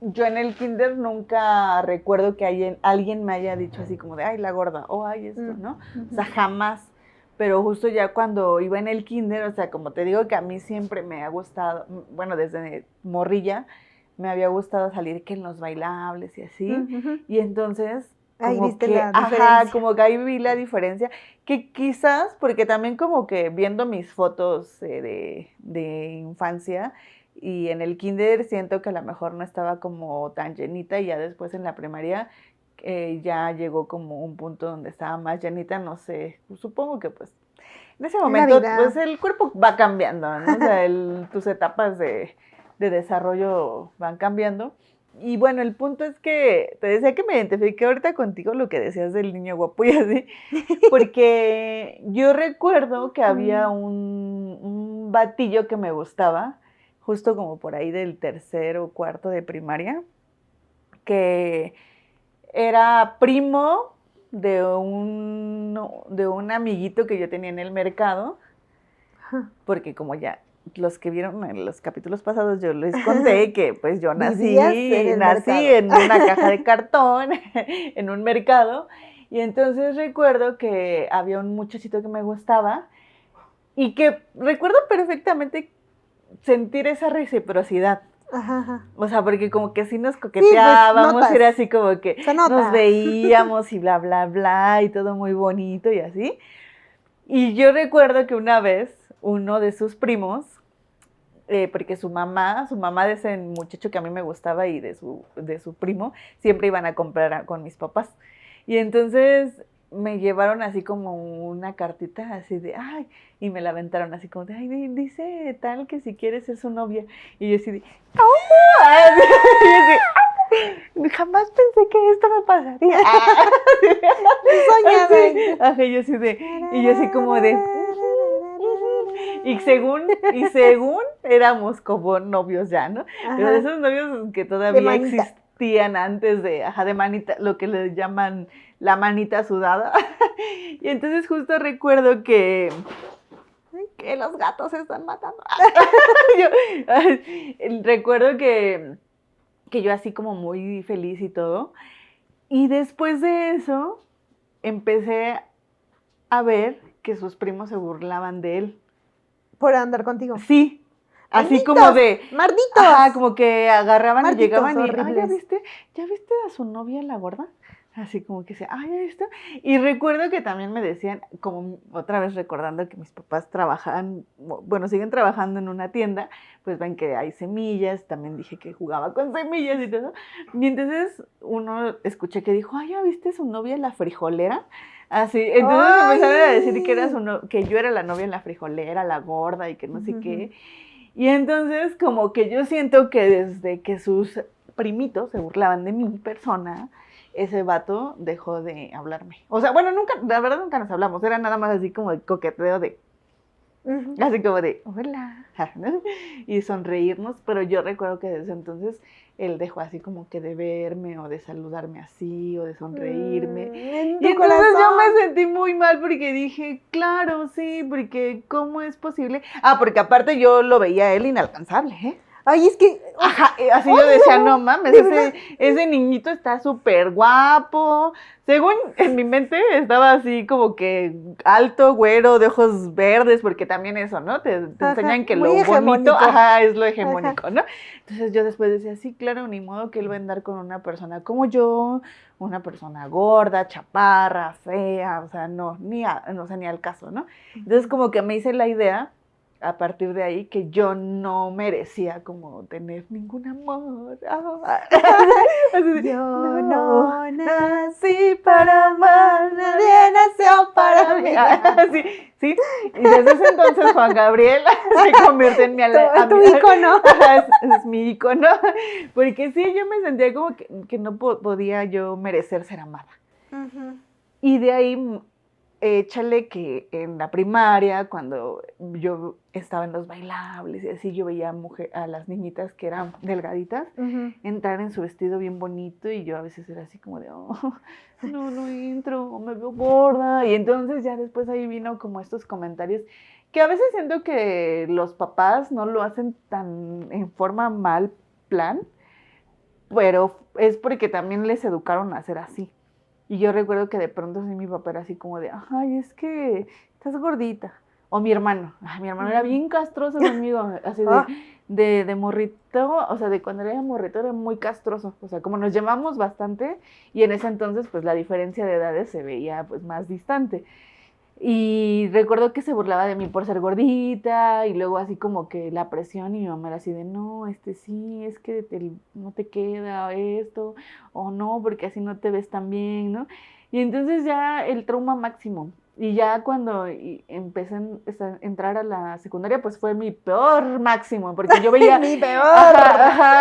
yo en el kinder nunca recuerdo que alguien me haya dicho así como de, ay, la gorda, o ay, esto, ¿no? O sea, jamás. Pero justo ya cuando iba en el kinder, o sea, como te digo que a mí siempre me ha gustado, bueno, desde morrilla, me había gustado salir que en los bailables y así. Y entonces, ahí viste la diferencia. Como que ahí vi la diferencia, que quizás, porque también como que viendo mis fotos de infancia, y en el kinder siento que a lo mejor no estaba como tan llenita, y ya después en la primaria ya llegó como un punto donde estaba más llenita, no sé, supongo que pues en ese momento, pues el cuerpo va cambiando, ¿no? O sea, tus etapas de desarrollo van cambiando. Y bueno, el punto es que te decía que me identifiqué ahorita contigo lo que decías del niño guapo y así, porque yo recuerdo que había un batillo que me gustaba, justo como por ahí del 3º o 4º de primaria, que era primo de un amiguito que yo tenía en el mercado, porque como ya los que vieron en los capítulos pasados, yo les conté que pues yo nací en una caja de cartón, en un mercado, y entonces recuerdo que había un muchachito que me gustaba y que recuerdo perfectamente sentir esa reciprocidad. Ajá. O sea, porque como que así nos coqueteábamos, pues, era así como que nos veíamos y bla, bla, bla, y todo muy bonito y así. Y yo recuerdo que una vez uno de sus primos, porque su mamá de ese muchacho que a mí me gustaba y de su primo, siempre iban a comprar con mis papás. Y entonces me llevaron así como una cartita así de, ay, y me la aventaron así como de, ay, dice tal que si quieres ser su novia. Y yo así de, ¡oh! Y así, jamás pensé que esto me pasaría. Soñaba. Ajá, yo así de, y yo así como de, y según éramos como novios ya, ¿no? Ajá. Pero de esos novios que todavía existían antes de manita, lo que le llaman la manita sudada. Y entonces justo recuerdo que los gatos se están matando. Recuerdo que yo así como muy feliz y todo. Y después de eso empecé a ver que sus primos se burlaban de él. ¿Por andar contigo? Sí. Así ¡malditos! Como de... ¡Malditos! Ajá, como que agarraban ¡malditos, y llegaban horribles! y... ¿Ya viste a su novia la gorda? Así como que ¿ya viste? Y recuerdo que también me decían, como otra vez recordando que mis papás trabajaban, bueno, siguen trabajando en una tienda, pues ven que hay semillas, también dije que jugaba con semillas y todo. Y entonces uno escuché que dijo, ¿ya viste su novia la frijolera? Así, entonces empezaron a decir que que yo era la novia en la frijolera, la gorda y que no sé qué. Y entonces como que yo siento que desde que sus primitos se burlaban de mi persona, ese vato dejó de hablarme. O sea, bueno, la verdad nunca nos hablamos, era nada más así como de coqueteo de... Así como de, hola, y sonreírnos, pero yo recuerdo que desde entonces él dejó así como que de verme o de saludarme así o de sonreírme. Y entonces yo me sentí muy mal porque dije, claro, sí, porque ¿cómo es posible? Porque aparte yo lo veía a él inalcanzable, ¿eh? Ay, es que... Ajá, así yo decía, no mames, ese niñito está súper guapo. Según en mi mente estaba así como que alto, güero, de ojos verdes, porque también eso, ¿no? Te enseñan que lo bonito, es lo hegemónico, ¿no? Entonces yo después decía, sí, claro, ni modo que él va a andar con una persona como yo, una persona gorda, chaparra, fea, o sea, ni al caso, ¿no? Entonces como que me hice la idea a partir de ahí que yo no merecía como tener ningún amor. Yo no nací para amar, nadie nació para mí. Sí. Y desde ese entonces Juan Gabriel se convierte en tu ícono. Es mi ícono. Porque sí, yo me sentía como que no podía yo merecer ser amada. Y de ahí... échale que en la primaria, cuando yo estaba en los bailables y así, yo veía a las niñitas que eran delgaditas entrar en su vestido bien bonito y yo a veces era así como de, no entro, me veo gorda. Y entonces ya después ahí vino como estos comentarios que a veces siento que los papás no lo hacen tan en forma mal plan, pero es porque también les educaron a ser así. Y yo recuerdo que de pronto sí mi papá era así como de, ay, es que estás gordita. O mi hermano era bien castroso conmigo, así de morrito, o sea, de cuando era morrito era muy castroso. O sea, como nos llevamos bastante y en ese entonces pues la diferencia de edades se veía pues más distante. Y recuerdo que se burlaba de mí por ser gordita y luego así como que la presión y mi mamá era así de, no, sí, es que no te queda esto, o no, porque así no te ves tan bien, ¿no? Y entonces ya el trauma máximo. Y ya cuando empecé a entrar a la secundaria, pues fue mi peor máximo, porque yo veía... mi peor.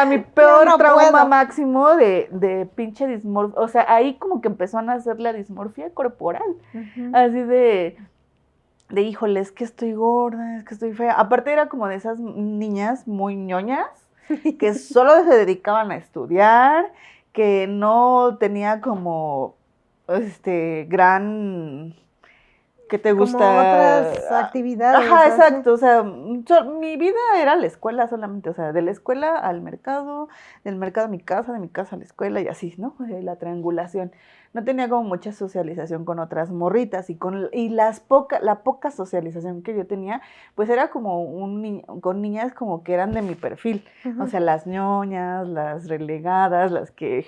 Mi peor trauma máximo de pinche dismorfia. O sea, ahí como que empezó a nacer la dismorfia corporal. Así de híjole, es que estoy gorda, es que estoy fea. Aparte era como de esas niñas muy ñoñas, que solo se dedicaban a estudiar, que no tenía como, gran... ¿Qué te gusta? Como otras actividades. Ajá, exacto. O sea, mi vida era la escuela solamente. O sea, de la escuela al mercado, del mercado a mi casa, de mi casa a la escuela y así, ¿no? La triangulación. No tenía como mucha socialización con otras morritas y la poca socialización que yo tenía, pues era como con niñas como que eran de mi perfil. O sea, las ñoñas, las relegadas, las que,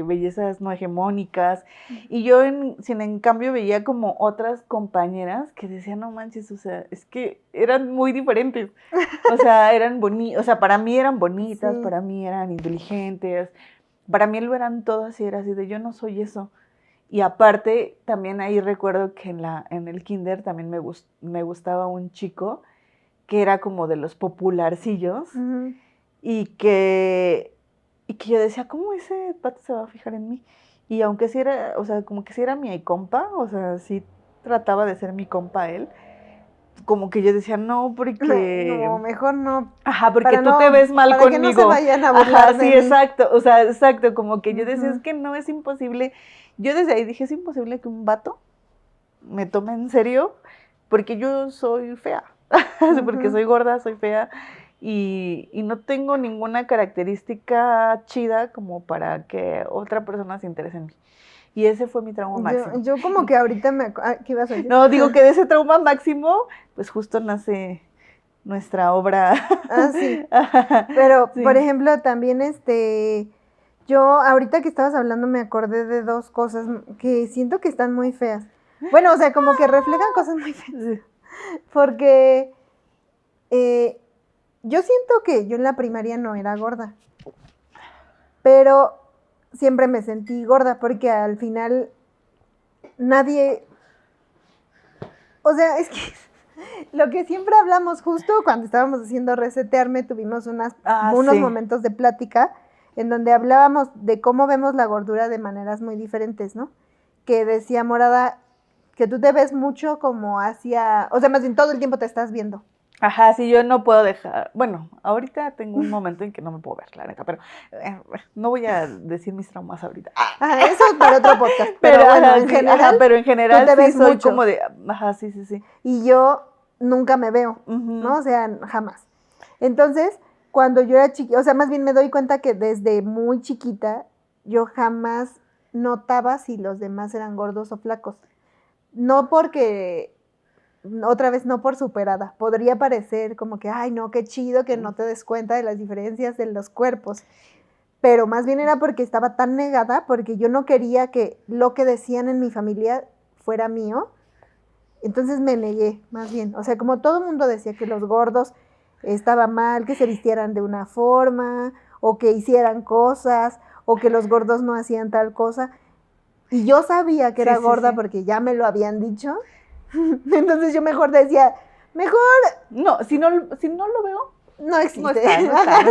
bellezas no hegemónicas. Y yo, en cambio, veía como otras compañeras que decían, no manches, o sea, es que eran muy diferentes. O sea, eran bonitas, o sea, para mí eran bonitas, sí. Para mí eran inteligentes, para mí lo eran todas y era así de yo no soy eso. Y aparte, también ahí recuerdo que en el kinder también me gustaba un chico que era como de los popularcillos y que yo decía, ¿cómo ese pato se va a fijar en mí? Y aunque sí era, o sea, como que sí era mi compa, o sea, sí trataba de ser mi compa él, como que yo decía, no, porque... No, mejor no. Ajá, porque tú te ves mal para conmigo. Que no se vayan a burlar de sí, mí. Exacto, o sea, exacto, como que yo decía, es que no, es imposible. Yo desde ahí dije, es imposible que un vato me tome en serio, porque yo soy fea, porque soy gorda, soy fea, y no tengo ninguna característica chida como para que otra persona se interese en mí. Y ese fue mi trauma máximo. Yo como que ahorita ¿qué ibas a decir? No, digo que de ese trauma máximo, pues justo nace nuestra obra. Sí. Pero, sí. Por ejemplo, también yo ahorita que estabas hablando me acordé de dos cosas que siento que están muy feas. Bueno, o sea, como que reflejan cosas muy feas. Porque yo siento que yo en la primaria no era gorda. Pero siempre me sentí gorda porque al final nadie... O sea, es que lo que siempre hablamos justo cuando estábamos haciendo Resetearme, tuvimos unos momentos de plática en donde hablábamos de cómo vemos la gordura de maneras muy diferentes, ¿no? Que decía Morada que tú te ves mucho como o sea, más bien todo el tiempo te estás viendo. Ajá, sí, yo no puedo dejar, bueno, ahorita tengo un momento en que no me puedo ver, la neta, pero no voy a decir mis traumas ahorita. Eso es para otro podcast, pero bueno, en general, pero en general tú te ves sí soy mucho. como de, sí. Y yo nunca me veo, ¿no? O sea, jamás. Entonces, cuando yo era chiquita, o sea, más bien me doy cuenta que desde muy chiquita yo jamás notaba si los demás eran gordos o flacos. No porque... Otra vez no por superada, podría parecer como que, ay no, qué chido que no te des cuenta de las diferencias de los cuerpos, pero más bien era porque estaba tan negada, porque yo no quería que lo que decían en mi familia fuera mío, entonces me negué, más bien, o sea, como todo el mundo decía que los gordos estaba mal, que se vistieran de una forma, o que hicieran cosas, o que los gordos no hacían tal cosa, y yo sabía que era gorda porque ya me lo habían dicho. Entonces yo mejor decía, no, si no lo veo, no existe. No está.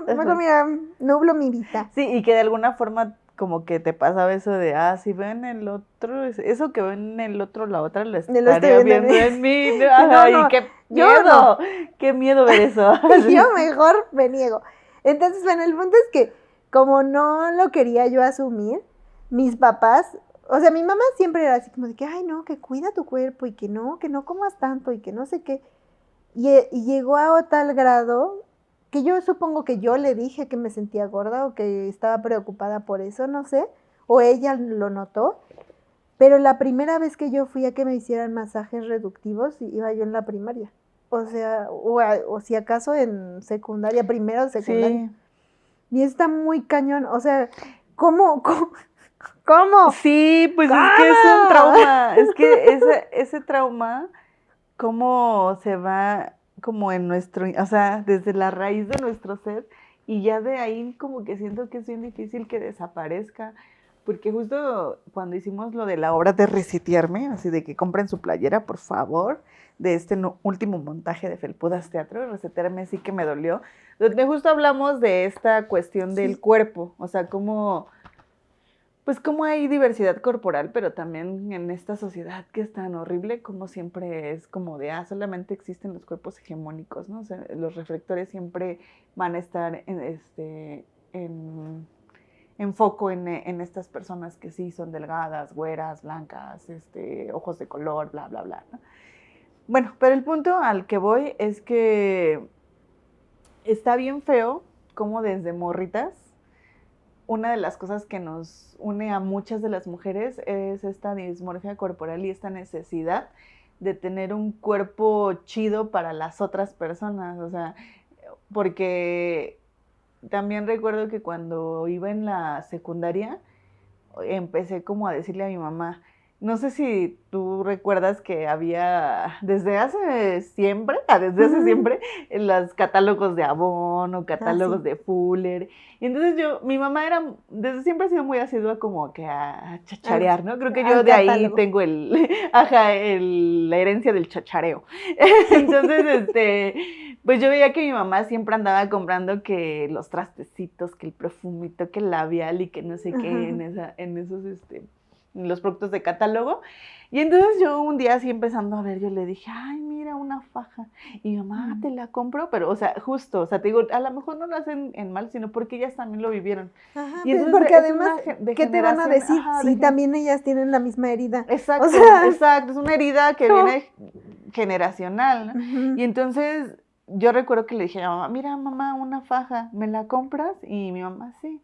Mejor mira, nublo mi vista. Sí, y que de alguna forma como que te pasaba eso de, si ven el otro, eso que ven el otro, la otra lo estaría viendo en mí. Ay, qué miedo ver eso. Yo mejor me niego. Entonces, bueno, el punto es que como no lo quería yo asumir, mis papás... O sea, mi mamá siempre era así como de que, ay, no, que cuida tu cuerpo y que no comas tanto y que no sé qué. Y llegó a tal grado que yo supongo que yo le dije que me sentía gorda o que estaba preocupada por eso, no sé. O ella lo notó. Pero la primera vez que yo fui a que me hicieran masajes reductivos, iba yo en la primaria. O sea, o si acaso en secundaria, primero de secundaria. Sí. Y está muy cañón. O sea, ¿cómo? Sí, pues es que es un trauma, es que ese trauma, cómo se va como en nuestro, o sea, desde la raíz de nuestro ser, y ya de ahí como que siento que es bien difícil que desaparezca, Porque justo cuando hicimos lo de la obra de resetearme, así de que compren su playera, por favor, de este último montaje de Felpudas Teatro, resetearme sí que me dolió, donde justo hablamos de esta cuestión del cuerpo, o sea, cómo, pues cómo hay diversidad corporal, pero también en esta sociedad que es tan horrible, como siempre es como de, solamente existen los cuerpos hegemónicos, ¿no? O sea, los reflectores siempre van a estar en foco en estas personas que sí son delgadas, güeras, blancas, ojos de color, bla, bla, bla, ¿no? Bueno, pero el punto al que voy es que está bien feo como desde morritas, una de las cosas que nos une a muchas de las mujeres es esta dismorfia corporal y esta necesidad de tener un cuerpo chido para las otras personas, o sea, porque también recuerdo que cuando iba en la secundaria, empecé como a decirle a mi mamá, no sé si tú recuerdas que había desde hace siempre, en los catálogos de Avon o catálogos de Fuller. Y entonces mi mamá desde siempre ha sido muy asidua como que a chacharear, ¿no? Creo que yo de ahí tengo la herencia del chachareo. Entonces, pues yo veía que mi mamá siempre andaba comprando que los trastecitos, que el perfumito, que el labial y que no sé qué en esos, los productos de catálogo. Y entonces yo un día así empezando a ver, yo le dije, ay, mira, una faja. Y mi mamá, te la compro, pero, o sea, justo, o sea, te digo, a lo mejor no lo hacen en mal, sino porque ellas también lo vivieron. Ajá, y entonces, porque además, ¿qué te van a decir? Sí, también ellas tienen la misma herida. Exacto, o sea, exacto, es una herida que viene generacional, ¿no? Y entonces yo recuerdo que le dije a mi mamá, mira, mamá, una faja, ¿me la compras? Y mi mamá, sí.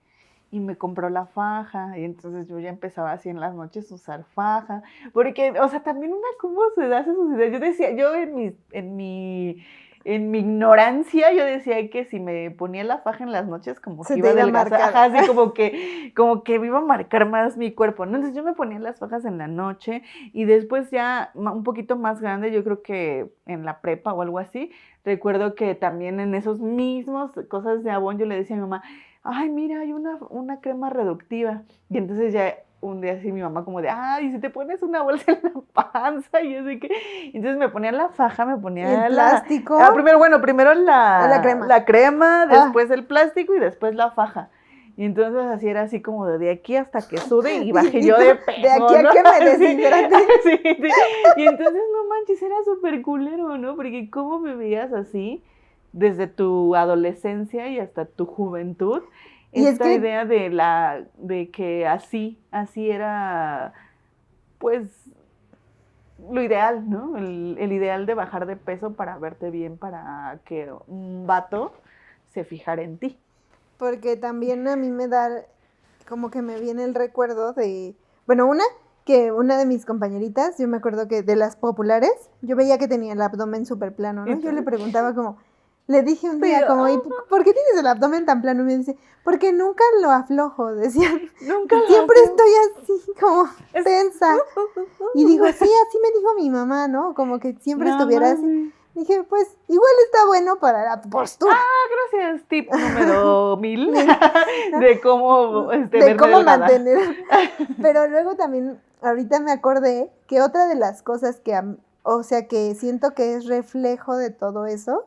Y me compró la faja, y entonces yo ya empezaba así en las noches a usar faja, porque, o sea, también cómo se da esa sociedad. Yo decía, yo en mi ignorancia, yo decía que si me ponía la faja en las noches, como que iba a adelgazar, así como que me iba a marcar más mi cuerpo, ¿no? Entonces yo me ponía las fajas en la noche, y después ya un poquito más grande, yo creo que en la prepa o algo así, recuerdo que también en esos mismos cosas de Avon, yo le decía a mi mamá, ay, mira, hay una crema reductiva. Y entonces ya un día así mi mamá como de, ay, si te pones una bolsa en la panza, y yo sé que... Entonces me ponía la faja, me ponía el plástico. Primero la crema, después el plástico y después la faja. Y entonces así era así como de aquí hasta que sude y bajé yo de peso, de aquí a ¿no? que me deshidrate. Sí. Y entonces no manches, era súper culero, ¿no? Porque cómo me veías así desde tu adolescencia y hasta tu juventud, y esta idea de que así era, pues, lo ideal, ¿no? El ideal de bajar de peso para verte bien, para que un vato se fijara en ti. Porque también a mí me da, como que me viene el recuerdo de, bueno, que una de mis compañeritas, yo me acuerdo que de las populares, yo veía que tenía el abdomen súper plano, ¿no? Yo le preguntaba como... Le dije un día como, ¿y por qué tienes el abdomen tan plano? Y me dice, porque nunca lo aflojo, decía. Nunca siempre estoy así, como tensa. Y digo, sí, así me dijo mi mamá, ¿no? Como que siempre estuviera así. Dije, pues, igual está bueno para la postura. Gracias, tip número 1000 de cómo de cómo mantener. Pero luego también, ahorita me acordé que otra de las cosas que, o sea, que siento que es reflejo de todo eso,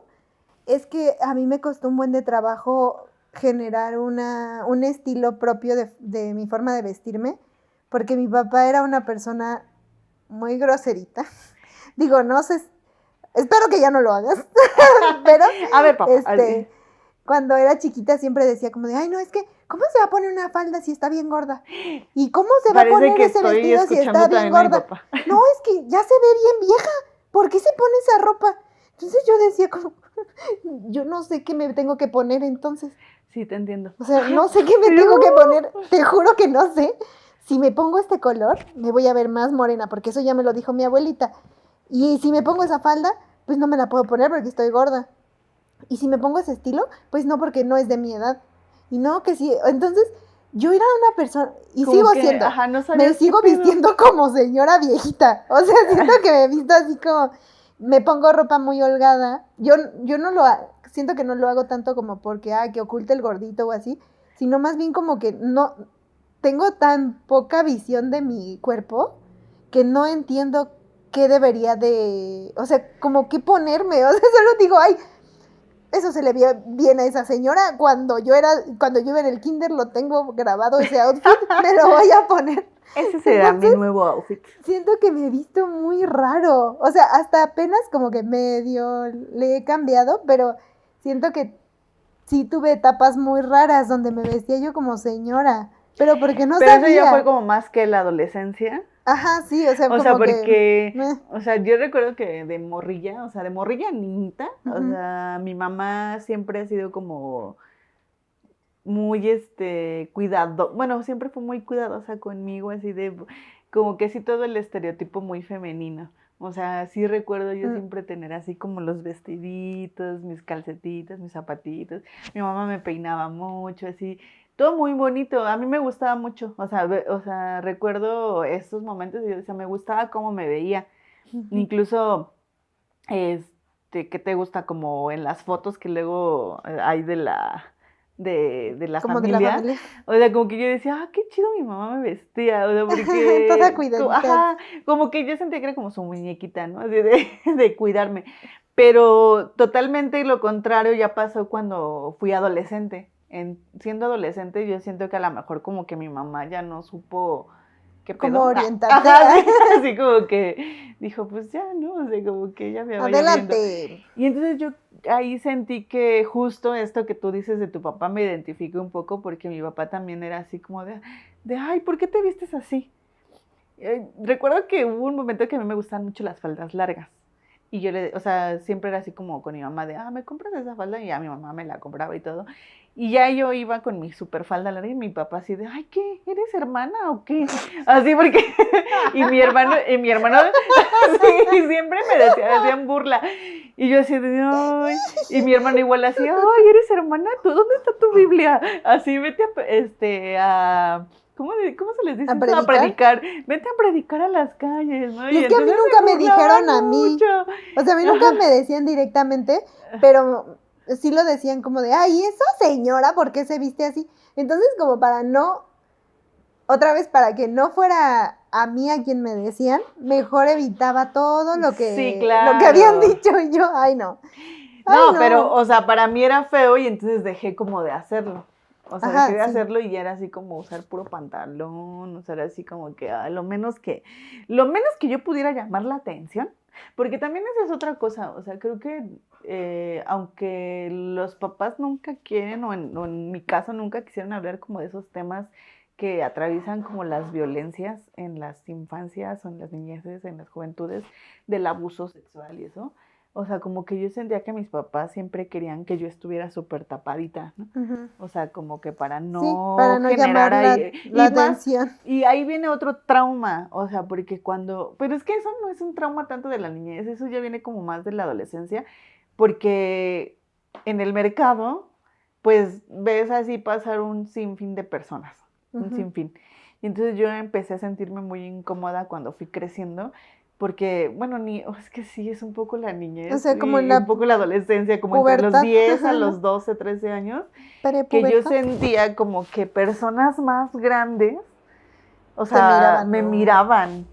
es que a mí me costó un buen de trabajo generar un estilo propio de mi forma de vestirme, porque mi papá era una persona muy groserita. Digo, no sé, espero que ya no lo hagas, pero a ver, papá, cuando era chiquita siempre decía como de, ay, no, es que, ¿cómo se va a poner una falda si está bien gorda? ¿Y cómo se va a poner ese vestido si está bien gorda? No, es que ya se ve bien vieja, ¿por qué se pone esa ropa? Entonces yo decía como, yo no sé qué me tengo que poner entonces. Sí, te entiendo. O sea, no sé qué me tengo que poner, te juro que no sé. Si me pongo este color, me voy a ver más morena, porque eso ya me lo dijo mi abuelita. Y si me pongo esa falda, pues no me la puedo poner porque estoy gorda. Y si me pongo ese estilo, pues no, porque no es de mi edad. Y no, que sí, entonces... Yo era una persona, y como sigo siendo, me sigo vistiendo como señora viejita. O sea, siento que me he visto así como... Me pongo ropa muy holgada. Yo no siento que no lo hago tanto como porque, que oculte el gordito o así, sino más bien como que no tengo tan poca visión de mi cuerpo que no entiendo qué debería de, o sea, como qué ponerme, o sea, solo digo, ay, eso se le veía bien a esa señora cuando yo iba en el kinder, lo tengo grabado ese outfit, me lo voy a poner. Ese será entonces, mi nuevo outfit. Siento que me he visto muy raro, o sea, hasta apenas como que medio le he cambiado, pero siento que sí tuve etapas muy raras donde me vestía yo como señora, pero porque no sabía. Pero eso ya fue como más que la adolescencia. Ajá, sí, o sea, como porque, o sea, yo recuerdo que de morrilla niñita, o sea, mi mamá siempre ha sido como muy, bueno, siempre fue muy cuidadosa conmigo, así de, como que sí todo el estereotipo muy femenino. O sea, sí recuerdo yo siempre tener así como los vestiditos, mis calcetitas, mis zapatitos. Mi mamá me peinaba mucho, así, todo muy bonito. A mí me gustaba mucho. O sea, recuerdo estos momentos y yo decía, me gustaba cómo me veía. Incluso, ¿qué te gusta? Como en las fotos que luego hay de la como familia. De la familia. O sea, como que yo decía, qué chido mi mamá me vestía. O sea, porque. Toda cuidadita. Ajá, como que yo sentía que era como su muñequita, ¿no? Así de cuidarme. Pero totalmente lo contrario ya pasó cuando fui adolescente. Siendo adolescente, yo siento que a lo mejor como que mi mamá ya no supo qué pedo. Como orientarte. Así como que dijo, pues ya, ¿no? O sea, como que ya me vaya Adelante. viendo. Y entonces yo ahí sentí que justo esto que tú dices de tu papá me identifique un poco porque mi papá también era así como de ay, ¿por qué te vistes así? Recuerdo que hubo un momento que a mí me gustaban mucho las faldas largas. Y yo o sea, siempre era así como con mi mamá de, ¿me compras esa falda? Y ya mi mamá me la compraba y todo. Y ya yo iba con mi super falda larga y mi papá así de, ay, ¿qué? ¿Eres hermana o qué? Así porque, y mi hermano sí, siempre me hacían burla. Y yo así de, ay, y mi hermano igual así, ay, ¿eres hermana? ¿Tú dónde está tu Biblia? Así, vete a ¿cómo se les dice? ¿A predicar? Vete a predicar a las calles, ¿no? Y es que a mí nunca me dijeron a mí. O sea, a mí nunca me decían directamente, pero sí lo decían como de, ay, esa señora, ¿por qué se viste así? Entonces, como para que no fuera a mí a quien me decían, mejor evitaba todo lo que, sí, claro. lo que habían dicho y yo, ay, no. No, pero, o sea, para mí era feo y entonces dejé como de hacerlo. O sea, dejé de hacerlo y ya era así como usar puro pantalón, o sea, era así como que lo menos que yo pudiera llamar la atención, porque también esa es otra cosa, o sea, creo que aunque los papás nunca quieren, o en mi caso nunca quisieron hablar como de esos temas que atraviesan como las violencias en las infancias o en las niñeces, en las juventudes, del abuso sexual y eso. O sea, como que yo sentía que mis papás siempre querían que yo estuviera súper tapadita, ¿no? O sea, como que para no generar ahí, la atención. Y ahí viene otro trauma, o sea, porque pero es que eso no es un trauma tanto de la niñez, eso ya viene como más de la adolescencia, porque en el mercado, pues ves así pasar un sinfín de personas, un sinfín. Y entonces yo empecé a sentirme muy incómoda cuando fui creciendo, porque, bueno, es que sí, es un poco la niñez, o sea, como un poco la adolescencia, como entre los 10 a los 12, 13 años, que yo sentía como que personas más grandes, o sea, me miraban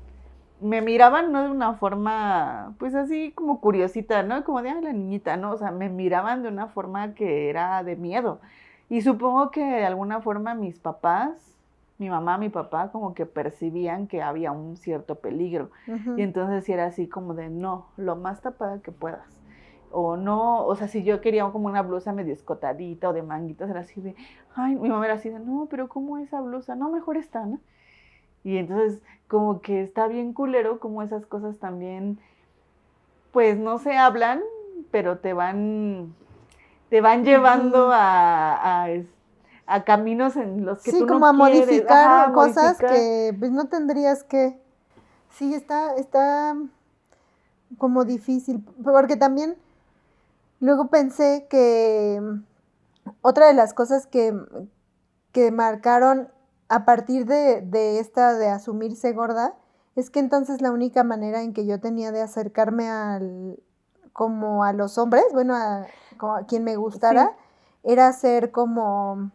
no de una forma, pues así como curiosita, ¿no? Como de, la niñita, ¿no? O sea, me miraban de una forma que era de miedo. Y supongo que de alguna forma mis papás, mi mamá, mi papá, como que percibían que había un cierto peligro. Y entonces era así como de, no, lo más tapada que puedas. O no, o sea, si yo quería como una blusa medio escotadita o de manguitas, era así de, ay, mi mamá era así de, no, pero ¿cómo esa blusa? No, mejor esta, ¿no? Y entonces como que está bien culero como esas cosas también, pues no se hablan, pero te van llevando a caminos en los que tú no quieres. Sí, como a modificar cosas que pues no tendrías que. Sí, está como difícil, porque también luego pensé que otra de las cosas que marcaron a partir de esta de asumirse gorda, es que entonces la única manera en que yo tenía de acercarme como a los hombres, bueno, como a quien me gustara, era ser como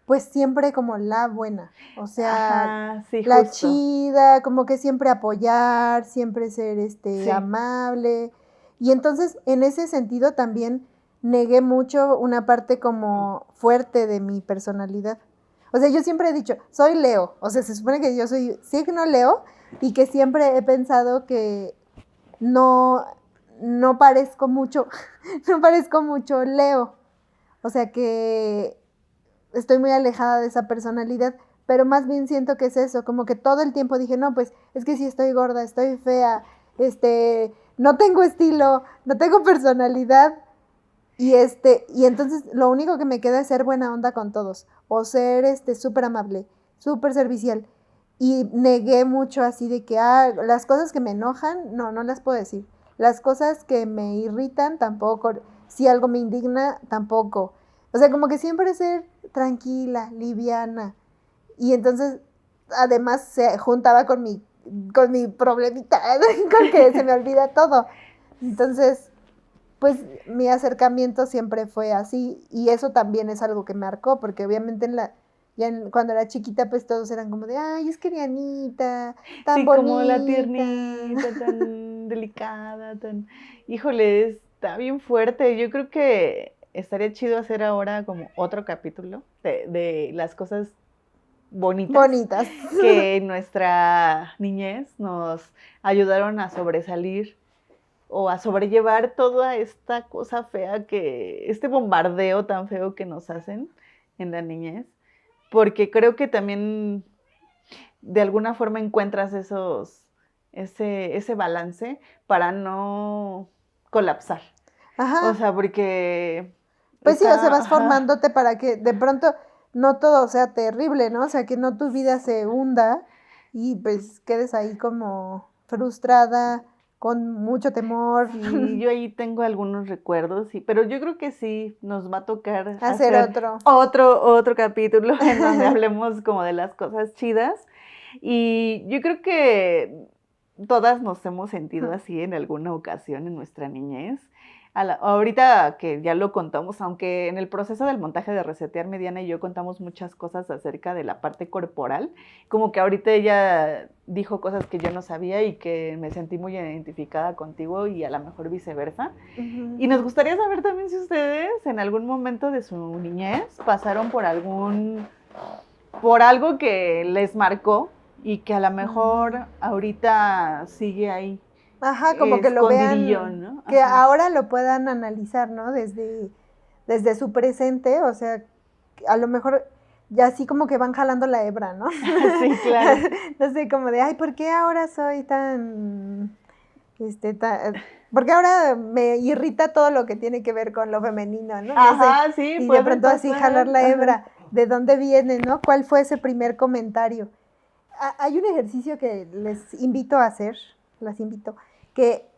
pues siempre como la buena, o sea, Ajá, sí, la justo. chida, como que siempre apoyar, siempre ser Sí. amable. Y entonces, en ese sentido también negué mucho una parte como fuerte de mi personalidad. O sea, yo siempre he dicho, soy Leo, o sea, se supone que yo soy signo Leo y que siempre he pensado que no parezco mucho, no parezco mucho Leo. O sea que estoy muy alejada de esa personalidad, pero más bien siento que es eso, como que todo el tiempo dije, no, pues es que si estoy gorda, estoy fea, no tengo estilo, no tengo personalidad, y entonces lo único que me queda es ser buena onda con todos, o ser súper amable, súper servicial. Y negué mucho así de que, las cosas que me enojan, no las puedo decir. Las cosas que me irritan, tampoco. Si algo me indigna, tampoco. O sea, como que siempre ser tranquila, liviana. Y entonces, además, se juntaba con mi problemita, con que se me olvida todo. Entonces, pues mi acercamiento siempre fue así y eso también es algo que me marcó, porque obviamente cuando era chiquita pues todos eran como de, ay, es que Dianita, tan Sí, bonita. como la tiernita, tan delicada, tan... Híjole, está bien fuerte. Yo creo que estaría chido hacer ahora como otro capítulo de las cosas bonitas que en nuestra niñez nos ayudaron a sobresalir o a sobrellevar toda esta cosa fea este bombardeo tan feo que nos hacen en la niñez, porque creo que también de alguna forma encuentras ese balance para no colapsar. Ajá. O sea, porque pues sí, o sea, vas ajá, formándote para que de pronto no todo sea terrible, ¿no? O sea, que no tu vida se hunda y pues quedes ahí como frustrada, con mucho temor. sí, yo ahí tengo algunos recuerdos, sí, pero yo creo que sí nos va a tocar Hacer hacer otro capítulo en donde hablemos como de las cosas chidas. Y yo creo que todas nos hemos sentido así en alguna ocasión en nuestra niñez. Ahorita que ya lo contamos, aunque en el proceso del montaje de Resetear, Diana y yo contamos muchas cosas acerca de la parte corporal, como que ahorita ella dijo cosas que yo no sabía y que me sentí muy identificada contigo y a lo mejor viceversa. Y nos gustaría saber también si ustedes en algún momento de su niñez pasaron por algo que les marcó y que a lo mejor ahorita sigue ahí. Ajá, como que lo vean, ¿no? que ahora lo puedan analizar, ¿no? Desde su presente, o sea, a lo mejor ya así como que van jalando la hebra, ¿no? Sí, claro. No sé, como de, ay, ¿por qué ahora soy porque ahora me irrita todo lo que tiene que ver con lo femenino, ¿no? Ajá, No sé, sí, y de puede pronto así pasar. jalar la hebra, ¿de dónde viene, no? ¿Cuál fue ese primer comentario? Hay un ejercicio que les invito a hacer, las invito, que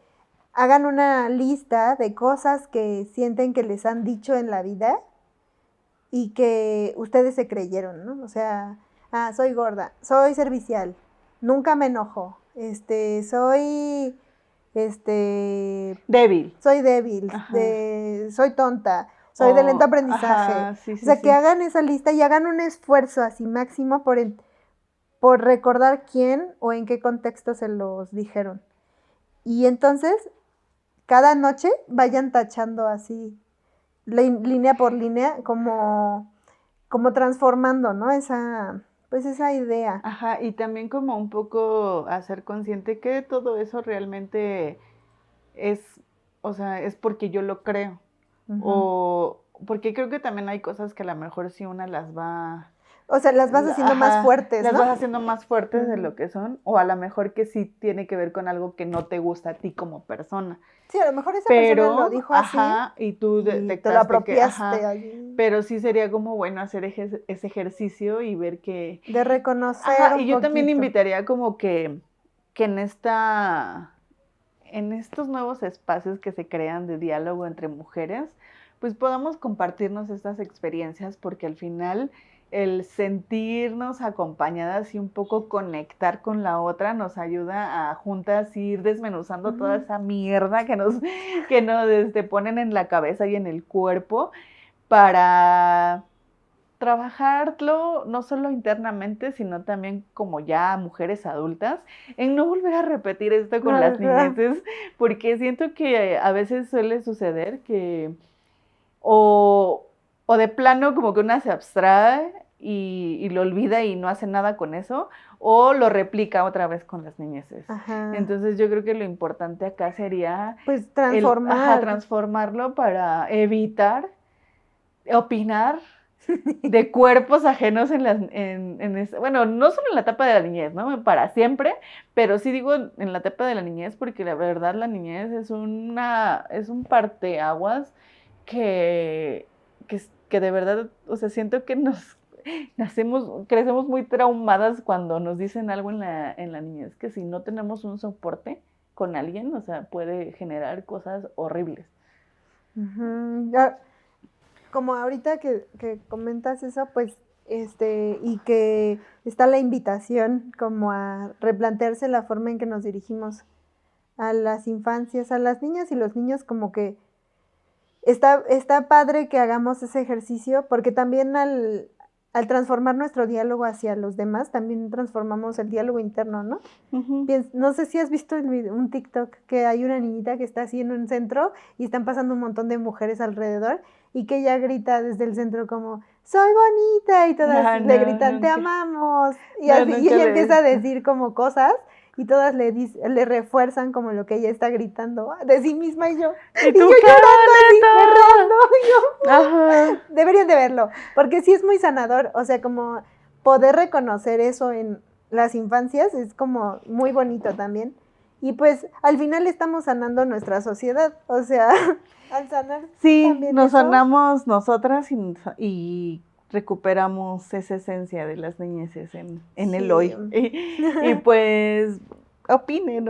hagan una lista de cosas que sienten que les han dicho en la vida y que ustedes se creyeron, ¿no? O sea, soy gorda, soy servicial, nunca me enojo, soy, débil. soy débil, soy tonta, soy de lento aprendizaje. Ajá, sí, o sea, que hagan esa lista y hagan un esfuerzo así máximo por recordar quién o en qué contexto se los dijeron. Y entonces, cada noche vayan tachando así, línea por línea, como transformando, ¿no? Esa idea. Ajá, y también como un poco hacer consciente que todo eso realmente es, o sea, es porque yo lo creo. O porque creo que también hay cosas que a lo mejor si una las va... O sea, las vas haciendo más fuertes, las ¿no? vas haciendo más fuertes de lo que son, o a lo mejor que sí tiene que ver con algo que no te gusta a ti como persona. Sí, a lo mejor esa persona lo dijo así. Y tú te lo apropiaste. Pero sí sería como bueno hacer ese ejercicio y ver que... De reconocer un y yo también poquito. invitaría como que en estos nuevos espacios que se crean de diálogo entre mujeres, pues podamos compartirnos estas experiencias, porque al final el sentirnos acompañadas y un poco conectar con la otra nos ayuda a juntas ir desmenuzando toda esa mierda que nos ponen en la cabeza y en el cuerpo para trabajarlo, no solo internamente, sino también como ya mujeres adultas, en no volver a repetir esto con las niñeces, porque siento que a veces suele suceder que o de plano como que una se abstrae y lo olvida y no hace nada con eso, o lo replica otra vez con las niñeces. Ajá. Entonces yo creo que lo importante acá sería pues transformarlo para evitar opinar de cuerpos ajenos bueno, no solo en la etapa de la niñez, ¿no? Para siempre, pero sí digo en la etapa de la niñez porque la verdad la niñez es un parteaguas que de verdad, o sea, siento que crecemos muy traumadas cuando nos dicen algo en la niñez, que si no tenemos un soporte con alguien, o sea, puede generar cosas horribles. Como ahorita que comentas eso, pues, y que está la invitación como a replantearse la forma en que nos dirigimos a las infancias, a las niñas y los niños, como que está padre que hagamos ese ejercicio, porque también al transformar nuestro diálogo hacia los demás, también transformamos el diálogo interno, ¿no? Uh-huh. No sé si has visto un TikTok que hay una niñita que está así en un centro y están pasando un montón de mujeres alrededor y que ella grita desde el centro como, soy bonita, y todas le gritan, te amamos, y ella empieza a decir como cosas y todas le refuerzan como lo que ella está gritando de sí misma, y yo llorando así, deberían de verlo, porque sí es muy sanador, o sea, como poder reconocer eso en las infancias es como muy bonito también, y pues al final estamos sanando nuestra sociedad, o sea, al sanar también nos sanamos nosotras y recuperamos esa esencia de las niñeces en el hoy. Y pues opinen.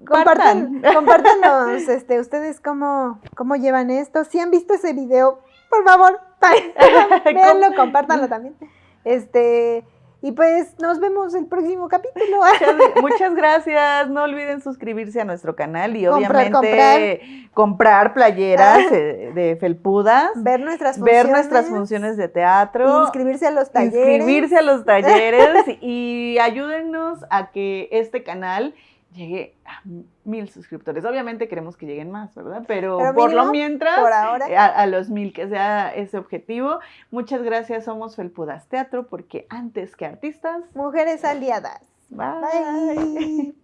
Compártanos ustedes cómo llevan esto. Si han visto ese video, por favor, véanlo, compártanlo también. Y pues nos vemos el próximo capítulo. Muchas gracias. No olviden suscribirse a nuestro canal y obviamente comprar playeras de felpudas. Ver nuestras funciones de teatro. Inscribirse a los talleres. Y ayúdennos a que este canal llegue a 1000 suscriptores. Obviamente queremos que lleguen más, ¿verdad? Pero por lo mientras, por ahora, a los 1000, que sea ese objetivo. Muchas gracias, somos Felpudas Teatro, porque antes que artistas, mujeres aliadas. Bye.